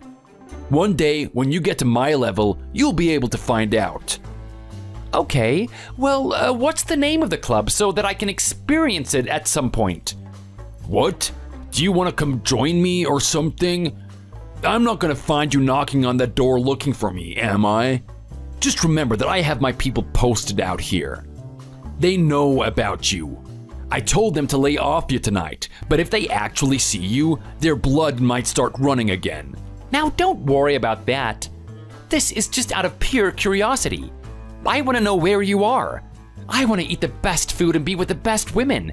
One day, when you get to my level, you'll be able to find out. Okay, well, what's the name of the club so that I can experience it at some point? What? Do you want to come join me or something? I'm not gonna find you knocking on that door looking for me, am I? Just remember that I have my people posted out here. They know about you. I told them to lay off you tonight, but if they actually see you, their blood might start running again. Now don't worry about that. This is just out of pure curiosity. I want to know where you are. I want to eat the best food and be with the best women.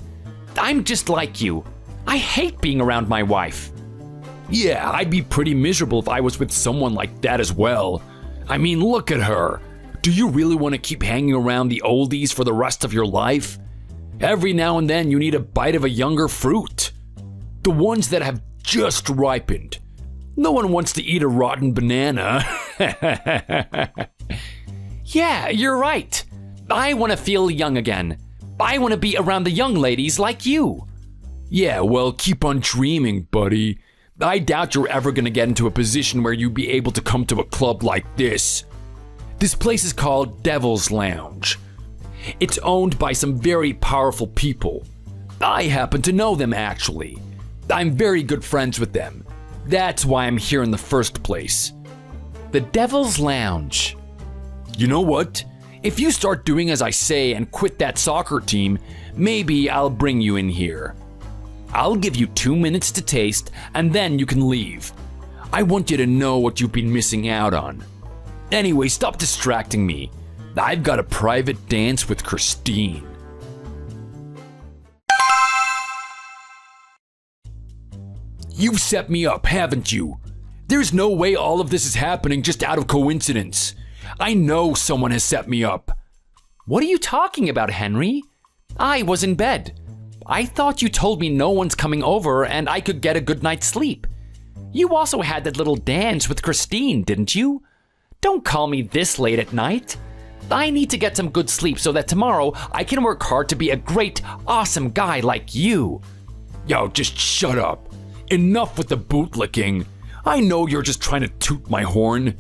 I'm just like you. I hate being around my wife. Yeah, I'd be pretty miserable if I was with someone like that as well. I mean, look at her. Do you really want to keep hanging around the oldies for the rest of your life? Every now and then you need a bite of a younger fruit. The ones that have just ripened. No one wants to eat a rotten banana. Yeah, you're right. I want to feel young again. I want to be around the young ladies like you. Yeah, well, keep on dreaming, buddy. I doubt you're ever gonna get into a position where you'd be able to come to a club like this. This place is called Devil's Lounge. It's owned by some very powerful people. I happen to know them, actually. I'm very good friends with them. That's why I'm here in the first place. The Devil's Lounge. You know what? If you start doing as I say and quit that soccer team, maybe I'll bring you in here. I'll give you 2 minutes to taste, and then you can leave. I want you to know what you've been missing out on. Anyway, stop distracting me. I've got a private dance with Christine. You've set me up, haven't you? There's no way all of this is happening just out of coincidence. I know someone has set me up. What are you talking about, Henry? I was in bed. I thought you told me no one's coming over and I could get a good night's sleep. You also had that little dance with Christine, didn't you? Don't call me this late at night. I need to get some good sleep so that tomorrow I can work hard to be a great, awesome guy like you. Yo, just shut up. Enough with the bootlicking. I know you're just trying to toot my horn.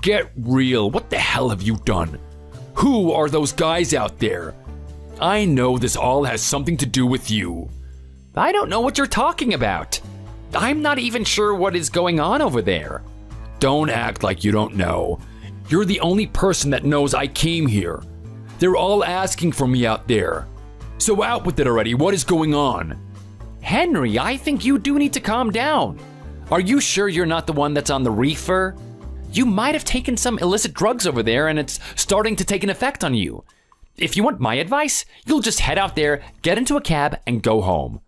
Get real, what the hell have you done? Who are those guys out there? I know this all has something to do with you. I don't know what you're talking about. I'm not even sure what is going on over there. Don't act like you don't know. You're the only person that knows I came here. They're all asking for me out there. So out with it already, what is going on? Henry, I think you do need to calm down. Are you sure you're not the one that's on the reefer? You might have taken some illicit drugs over there and it's starting to take an effect on you. If you want my advice, you'll just head out there, get into a cab, and go home.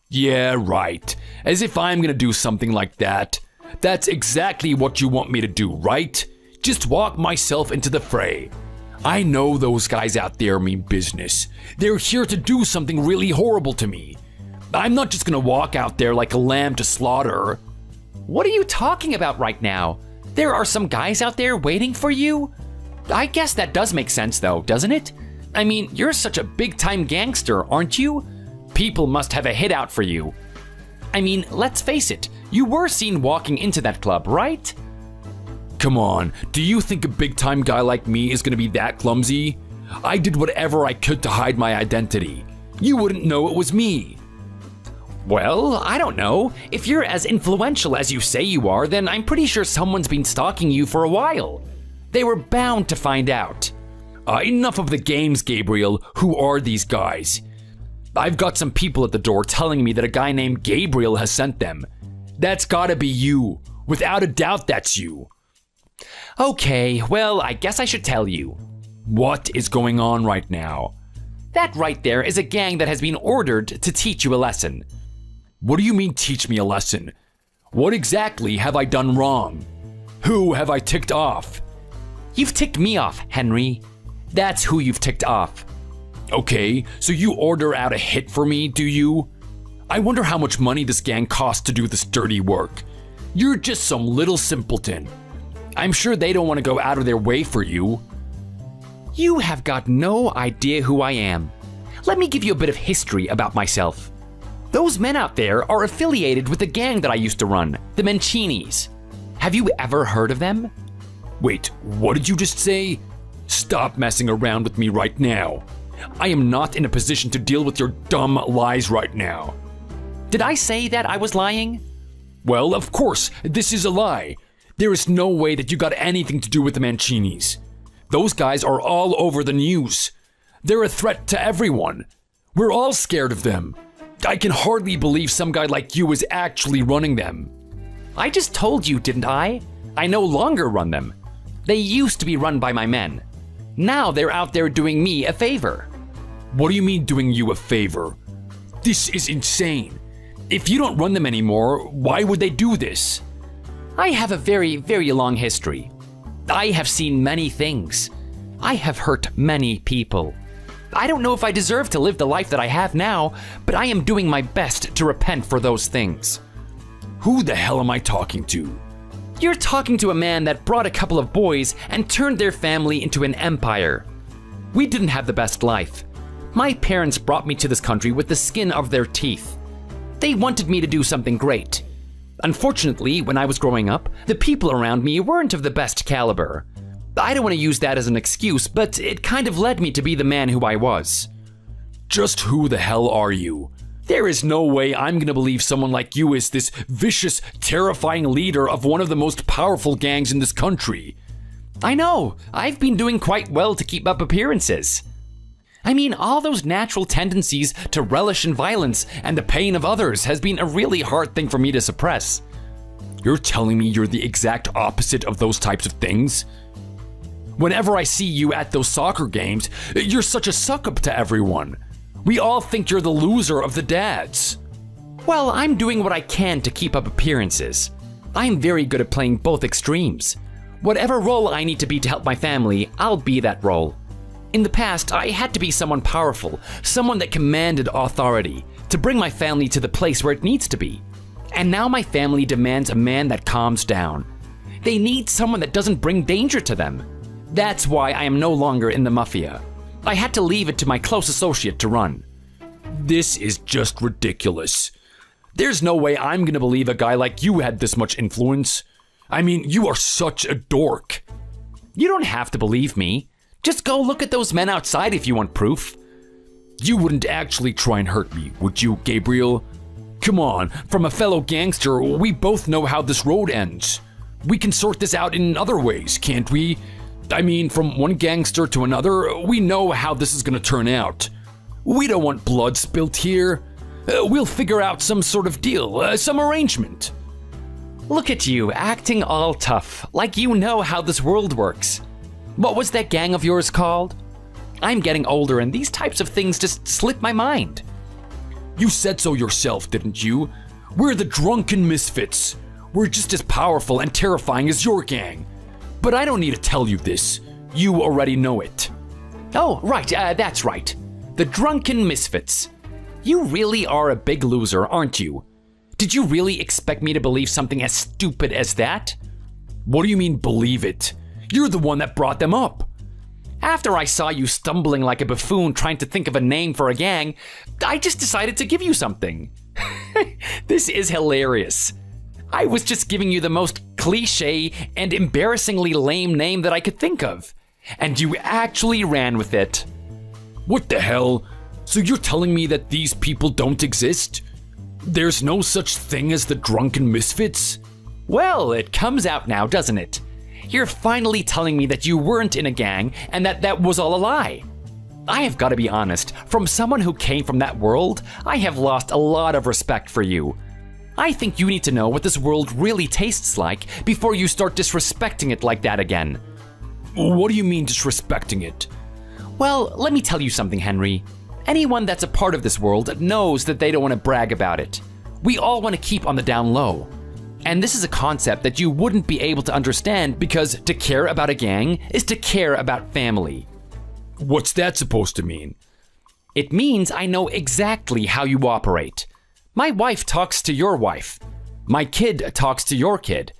Yeah, right. As if I'm gonna do something like that. That's exactly what you want me to do, right? Just walk myself into the fray. I know those guys out there mean business. They're here to do something really horrible to me. I'm not just gonna walk out there like a lamb to slaughter. What are you talking about right now? There are some guys out there waiting for you? I guess that does make sense though, doesn't it? I mean, you're such a big-time gangster, aren't you? People must have a hit out for you. I mean, let's face it, you were seen walking into that club, right? Come on, do you think a big-time guy like me is gonna be that clumsy? I did whatever I could to hide my identity. You wouldn't know it was me. Well, I don't know. If you're as influential as you say you are, then I'm pretty sure someone's been stalking you for a while. They were bound to find out. Enough of the games, Gabriel. Who are these guys? I've got some people at the door telling me that a guy named Gabriel has sent them. That's gotta be you. Without a doubt, that's you. Okay, well, I guess I should tell you. What is going on right now? That right there is a gang that has been ordered to teach you a lesson. What do you mean, teach me a lesson? What exactly have I done wrong? Who have I ticked off? You've ticked me off, Henry. That's who you've ticked off. Okay, so you order out a hit for me, do you? I wonder how much money this gang costs to do this dirty work. You're just some little simpleton. I'm sure they don't want to go out of their way for you. You have got no idea who I am. Let me give you a bit of history about myself. Those men out there are affiliated with the gang that I used to run, the Mancinis. Have you ever heard of them? Wait, what did you just say? Stop messing around with me right now. I am not in a position to deal with your dumb lies right now. Did I say that I was lying? Well, of course, this is a lie. There is no way that you got anything to do with the Mancinis. Those guys are all over the news. They're a threat to everyone. We're all scared of them. I can hardly believe some guy like you is actually running them. I just told you, didn't I? I no longer run them. They used to be run by my men. Now they're out there doing me a favor. What do you mean doing you a favor? This is insane. If you don't run them anymore, why would they do this? I have a very, very long history. I have seen many things. I have hurt many people. I don't know if I deserve to live the life that I have now, but I am doing my best to repent for those things. Who the hell am I talking to? You're talking to a man that brought a couple of boys and turned their family into an empire. We didn't have the best life. My parents brought me to this country with the skin of their teeth. They wanted me to do something great. Unfortunately, when I was growing up, the people around me weren't of the best caliber. I don't want to use that as an excuse, but it kind of led me to be the man who I was. Just who the hell are you? There is no way I'm gonna believe someone like you is this vicious, terrifying leader of one of the most powerful gangs in this country. I know, I've been doing quite well to keep up appearances. I mean, all those natural tendencies to relish in violence and the pain of others has been a really hard thing for me to suppress. You're telling me you're the exact opposite of those types of things? Whenever I see you at those soccer games, you're such a suck-up to everyone. We all think you're the loser of the dads. Well, I'm doing what I can to keep up appearances. I'm very good at playing both extremes. Whatever role I need to be to help my family, I'll be that role. In the past, I had to be someone powerful, someone that commanded authority, to bring my family to the place where it needs to be. And now my family demands a man that calms down. They need someone that doesn't bring danger to them. That's why I am no longer in the mafia. I had to leave it to my close associate to run. This is just ridiculous. There's no way I'm gonna believe a guy like you had this much influence. I mean, you are such a dork. You don't have to believe me. Just go look at those men outside if you want proof. You wouldn't actually try and hurt me, would you, Gabriel? Come on, from a fellow gangster, we both know how this road ends. We can sort this out in other ways, can't we? I mean, from one gangster to another, we know how this is gonna turn out. We don't want blood spilt here. We'll figure out some sort of deal, some arrangement. Look at you, acting all tough, like you know how this world works. What was that gang of yours called? I'm getting older and these types of things just slip my mind. You said so yourself, didn't you? We're the drunken misfits. We're just as powerful and terrifying as your gang. But I don't need to tell you this. You already know it. Oh, right, that's right. The drunken misfits. You really are a big loser, aren't you? Did you really expect me to believe something as stupid as that? What do you mean, believe it? You're the one that brought them up. After I saw you stumbling like a buffoon trying to think of a name for a gang, I just decided to give you something. This is hilarious. I was just giving you the most cliche and embarrassingly lame name that I could think of. And you actually ran with it. What the hell? So you're telling me that these people don't exist? There's no such thing as the drunken misfits? Well, it comes out now, doesn't it? You're finally telling me that you weren't in a gang and that was all a lie. I have got to be honest, from someone who came from that world, I have lost a lot of respect for you. I think you need to know what this world really tastes like before you start disrespecting it like that again. What do you mean disrespecting it? Well, let me tell you something, Henry. Anyone that's a part of this world knows that they don't want to brag about it. We all want to keep on the down low. And this is a concept that you wouldn't be able to understand because to care about a gang is to care about family. What's that supposed to mean? It means I know exactly how you operate. My wife talks to your wife. My kid talks to your kid.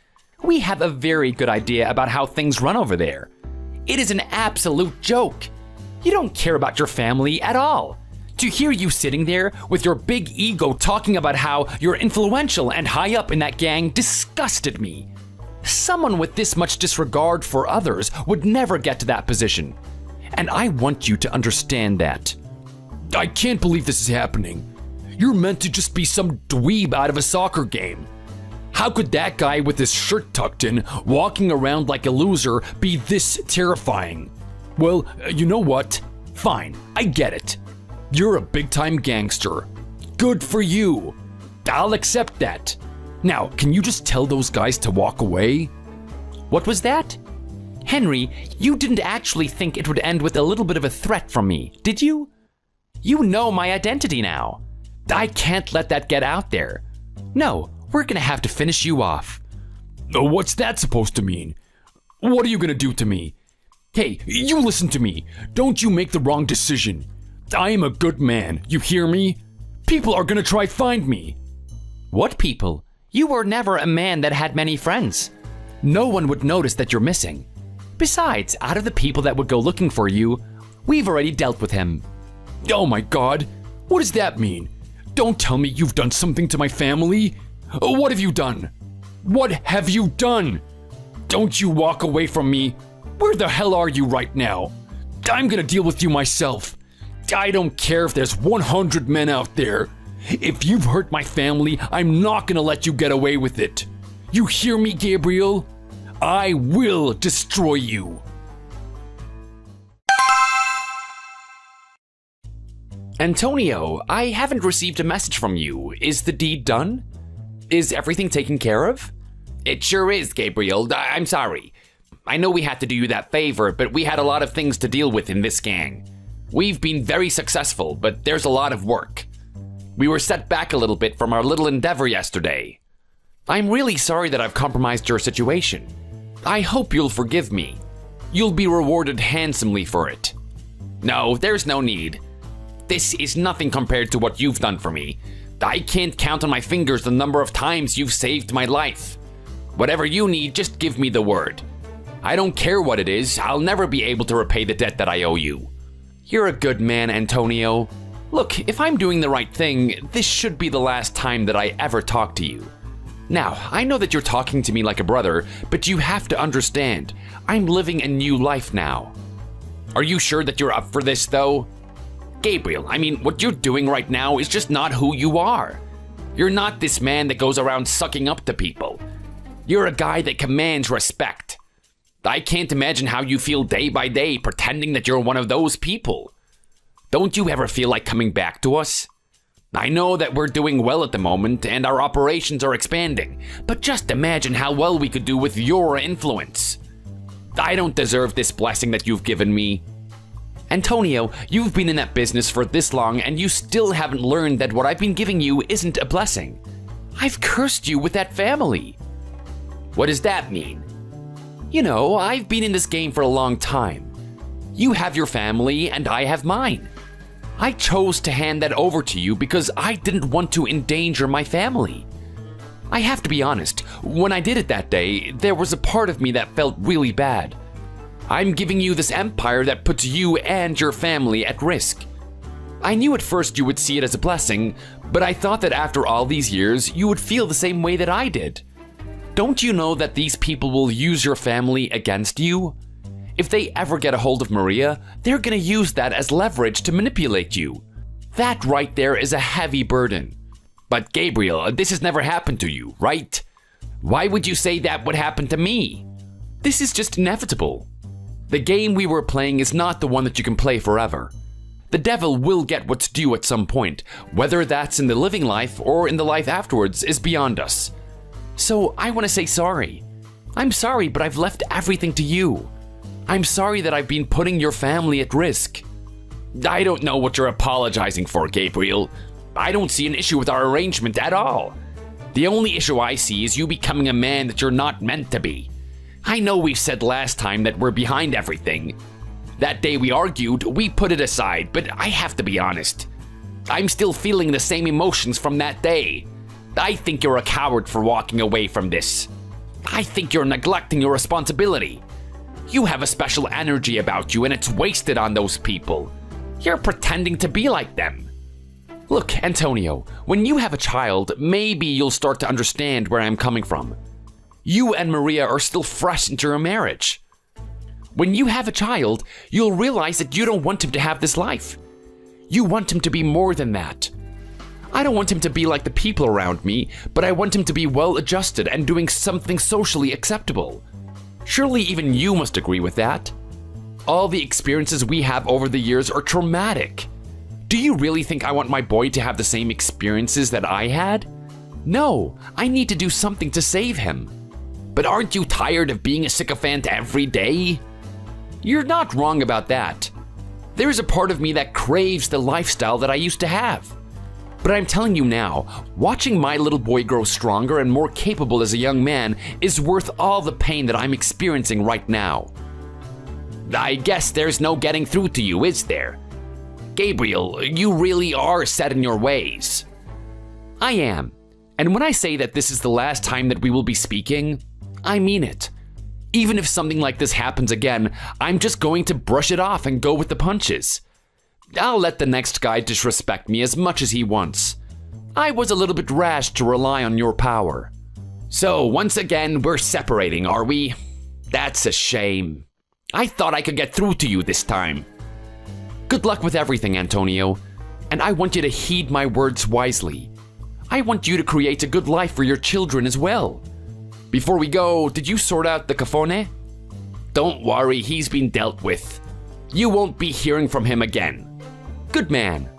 We have a very good idea about how things run over there. It is an absolute joke. You don't care about your family at all. To hear you sitting there with your big ego talking about how you're influential and high up in that gang disgusted me. Someone with this much disregard for others would never get to that position. And I want you to understand that. I can't believe this is happening. You're meant to just be some dweeb out of a soccer game. How could that guy with his shirt tucked in, walking around like a loser, be this terrifying? Well, you know what? Fine, I get it. You're a big-time gangster. Good for you. I'll accept that. Now, can you just tell those guys to walk away? What was that? Henry, you didn't actually think it would end with a little bit of a threat from me, did you? You know my identity now. I can't let that get out there. No, we're gonna have to finish you off. What's that supposed to mean? What are you gonna do to me? Hey, you listen to me. Don't you make the wrong decision. I am a good man, you hear me? People are gonna try find me. What people? You were never a man that had many friends. No one would notice that you're missing. Besides, out of the people that would go looking for you, we've already dealt with him. Oh my God, what does that mean? Don't tell me you've done something to my family. What have you done? What have you done? Don't you walk away from me. Where the hell are you right now? I'm gonna deal with you myself. I don't care if there's 100 men out there. If you've hurt my family, I'm not gonna let you get away with it. You hear me, Gabriel? I will destroy you. Antonio, I haven't received a message from you. Is the deed done? Is everything taken care of? It sure is, Gabriel. I'm sorry. I know we had to do you that favor, but we had a lot of things to deal with in this gang. We've been very successful, but there's a lot of work. We were set back a little bit from our little endeavor yesterday. I'm really sorry that I've compromised your situation. I hope you'll forgive me. You'll be rewarded handsomely for it. No, there's no need. This is nothing compared to what you've done for me. I can't count on my fingers the number of times you've saved my life. Whatever you need, just give me the word. I don't care what it is, I'll never be able to repay the debt that I owe you. You're a good man, Antonio. Look, if I'm doing the right thing, this should be the last time that I ever talk to you. Now, I know that you're talking to me like a brother, but you have to understand, I'm living a new life now. Are you sure that you're up for this, though? Gabriel, I mean, what you're doing right now is just not who you are. You're not this man that goes around sucking up to people. You're a guy that commands respect. I can't imagine how you feel day by day pretending that you're one of those people. Don't you ever feel like coming back to us? I know that we're doing well at the moment and our operations are expanding, but just imagine how well we could do with your influence. I don't deserve this blessing that you've given me. Antonio, you've been in that business for this long and you still haven't learned that what I've been giving you isn't a blessing. I've cursed you with that family. What does that mean? You know, I've been in this game for a long time. You have your family and I have mine. I chose to hand that over to you because I didn't want to endanger my family. I have to be honest, when I did it that day, there was a part of me that felt really bad. I'm giving you this empire that puts you and your family at risk. I knew at first you would see it as a blessing, but I thought that after all these years, you would feel the same way that I did. Don't you know that these people will use your family against you? If they ever get a hold of Maria, they're gonna use that as leverage to manipulate you. That right there is a heavy burden. But Gabriel, this has never happened to you, right? Why would you say that would happen to me? This is just inevitable. The game we were playing is not the one that you can play forever. The devil will get what's due at some point. Whether that's in the living life or in the life afterwards is beyond us. So I want to say sorry. I'm sorry, but I've left everything to you. I'm sorry that I've been putting your family at risk. I don't know what you're apologizing for, Gabriel. I don't see an issue with our arrangement at all. The only issue I see is you becoming a man that you're not meant to be. I know we've said last time that we're behind everything. That day we argued, we put it aside, but I have to be honest. I'm still feeling the same emotions from that day. I think you're a coward for walking away from this. I think you're neglecting your responsibility. You have a special energy about you and it's wasted on those people. You're pretending to be like them. Look, Antonio, when you have a child, maybe you'll start to understand where I'm coming from. You and Maria are still fresh into your marriage. When you have a child, you'll realize that you don't want him to have this life. You want him to be more than that. I don't want him to be like the people around me, but I want him to be well-adjusted and doing something socially acceptable. Surely even you must agree with that. All the experiences we have over the years are traumatic. Do you really think I want my boy to have the same experiences that I had? No, I need to do something to save him. But aren't you tired of being a sycophant every day? You're not wrong about that. There's a part of me that craves the lifestyle that I used to have. But I'm telling you now, watching my little boy grow stronger and more capable as a young man is worth all the pain that I'm experiencing right now. I guess there's no getting through to you, is there? Gabriel, you really are set in your ways. I am. And when I say that this is the last time that we will be speaking, I mean it. Even if something like this happens again, I'm just going to brush it off and go with the punches. I'll let the next guy disrespect me as much as he wants. I was a little bit rash to rely on your power. So once again, we're separating, are we? That's a shame. I thought I could get through to you this time. Good luck with everything, Antonio. And I want you to heed my words wisely. I want you to create a good life for your children as well. Before we go, did you sort out the phony? Don't worry, he's been dealt with. You won't be hearing from him again. Good man.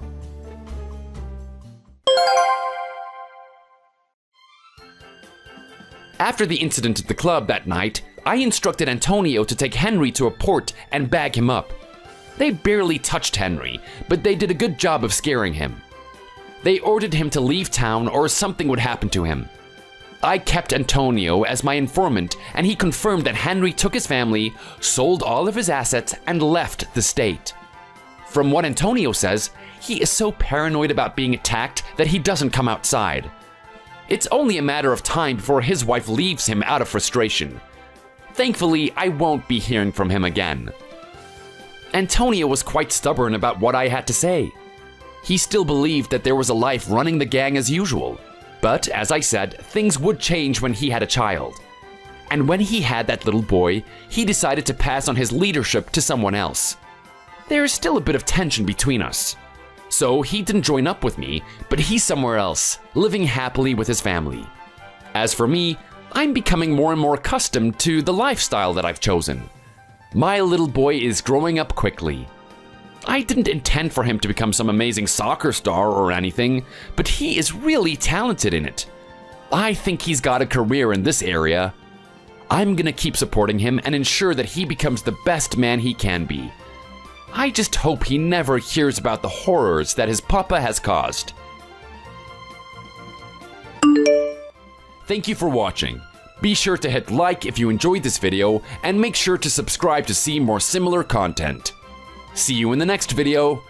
After the incident at the club that night, I instructed Antonio to take Henry to a port and bag him up. They barely touched Henry, but they did a good job of scaring him. They ordered him to leave town or something would happen to him. I kept Antonio as my informant, and he confirmed that Henry took his family, sold all of his assets, and left the state. From what Antonio says, he is so paranoid about being attacked that he doesn't come outside. It's only a matter of time before his wife leaves him out of frustration. Thankfully, I won't be hearing from him again. Antonio was quite stubborn about what I had to say. He still believed that there was a life running the gang as usual. But, as I said, things would change when he had a child. And when he had that little boy, he decided to pass on his leadership to someone else. There is still a bit of tension between us. So he didn't join up with me, but he's somewhere else, living happily with his family. As for me, I'm becoming more and more accustomed to the lifestyle that I've chosen. My little boy is growing up quickly. I didn't intend for him to become some amazing soccer star or anything, but he is really talented in it. I think he's got a career in this area. I'm gonna keep supporting him and ensure that he becomes the best man he can be. I just hope he never hears about the horrors that his papa has caused. Thank you for watching. Be sure to hit like if you enjoyed this video and make sure to subscribe to see more similar content. See you in the next video.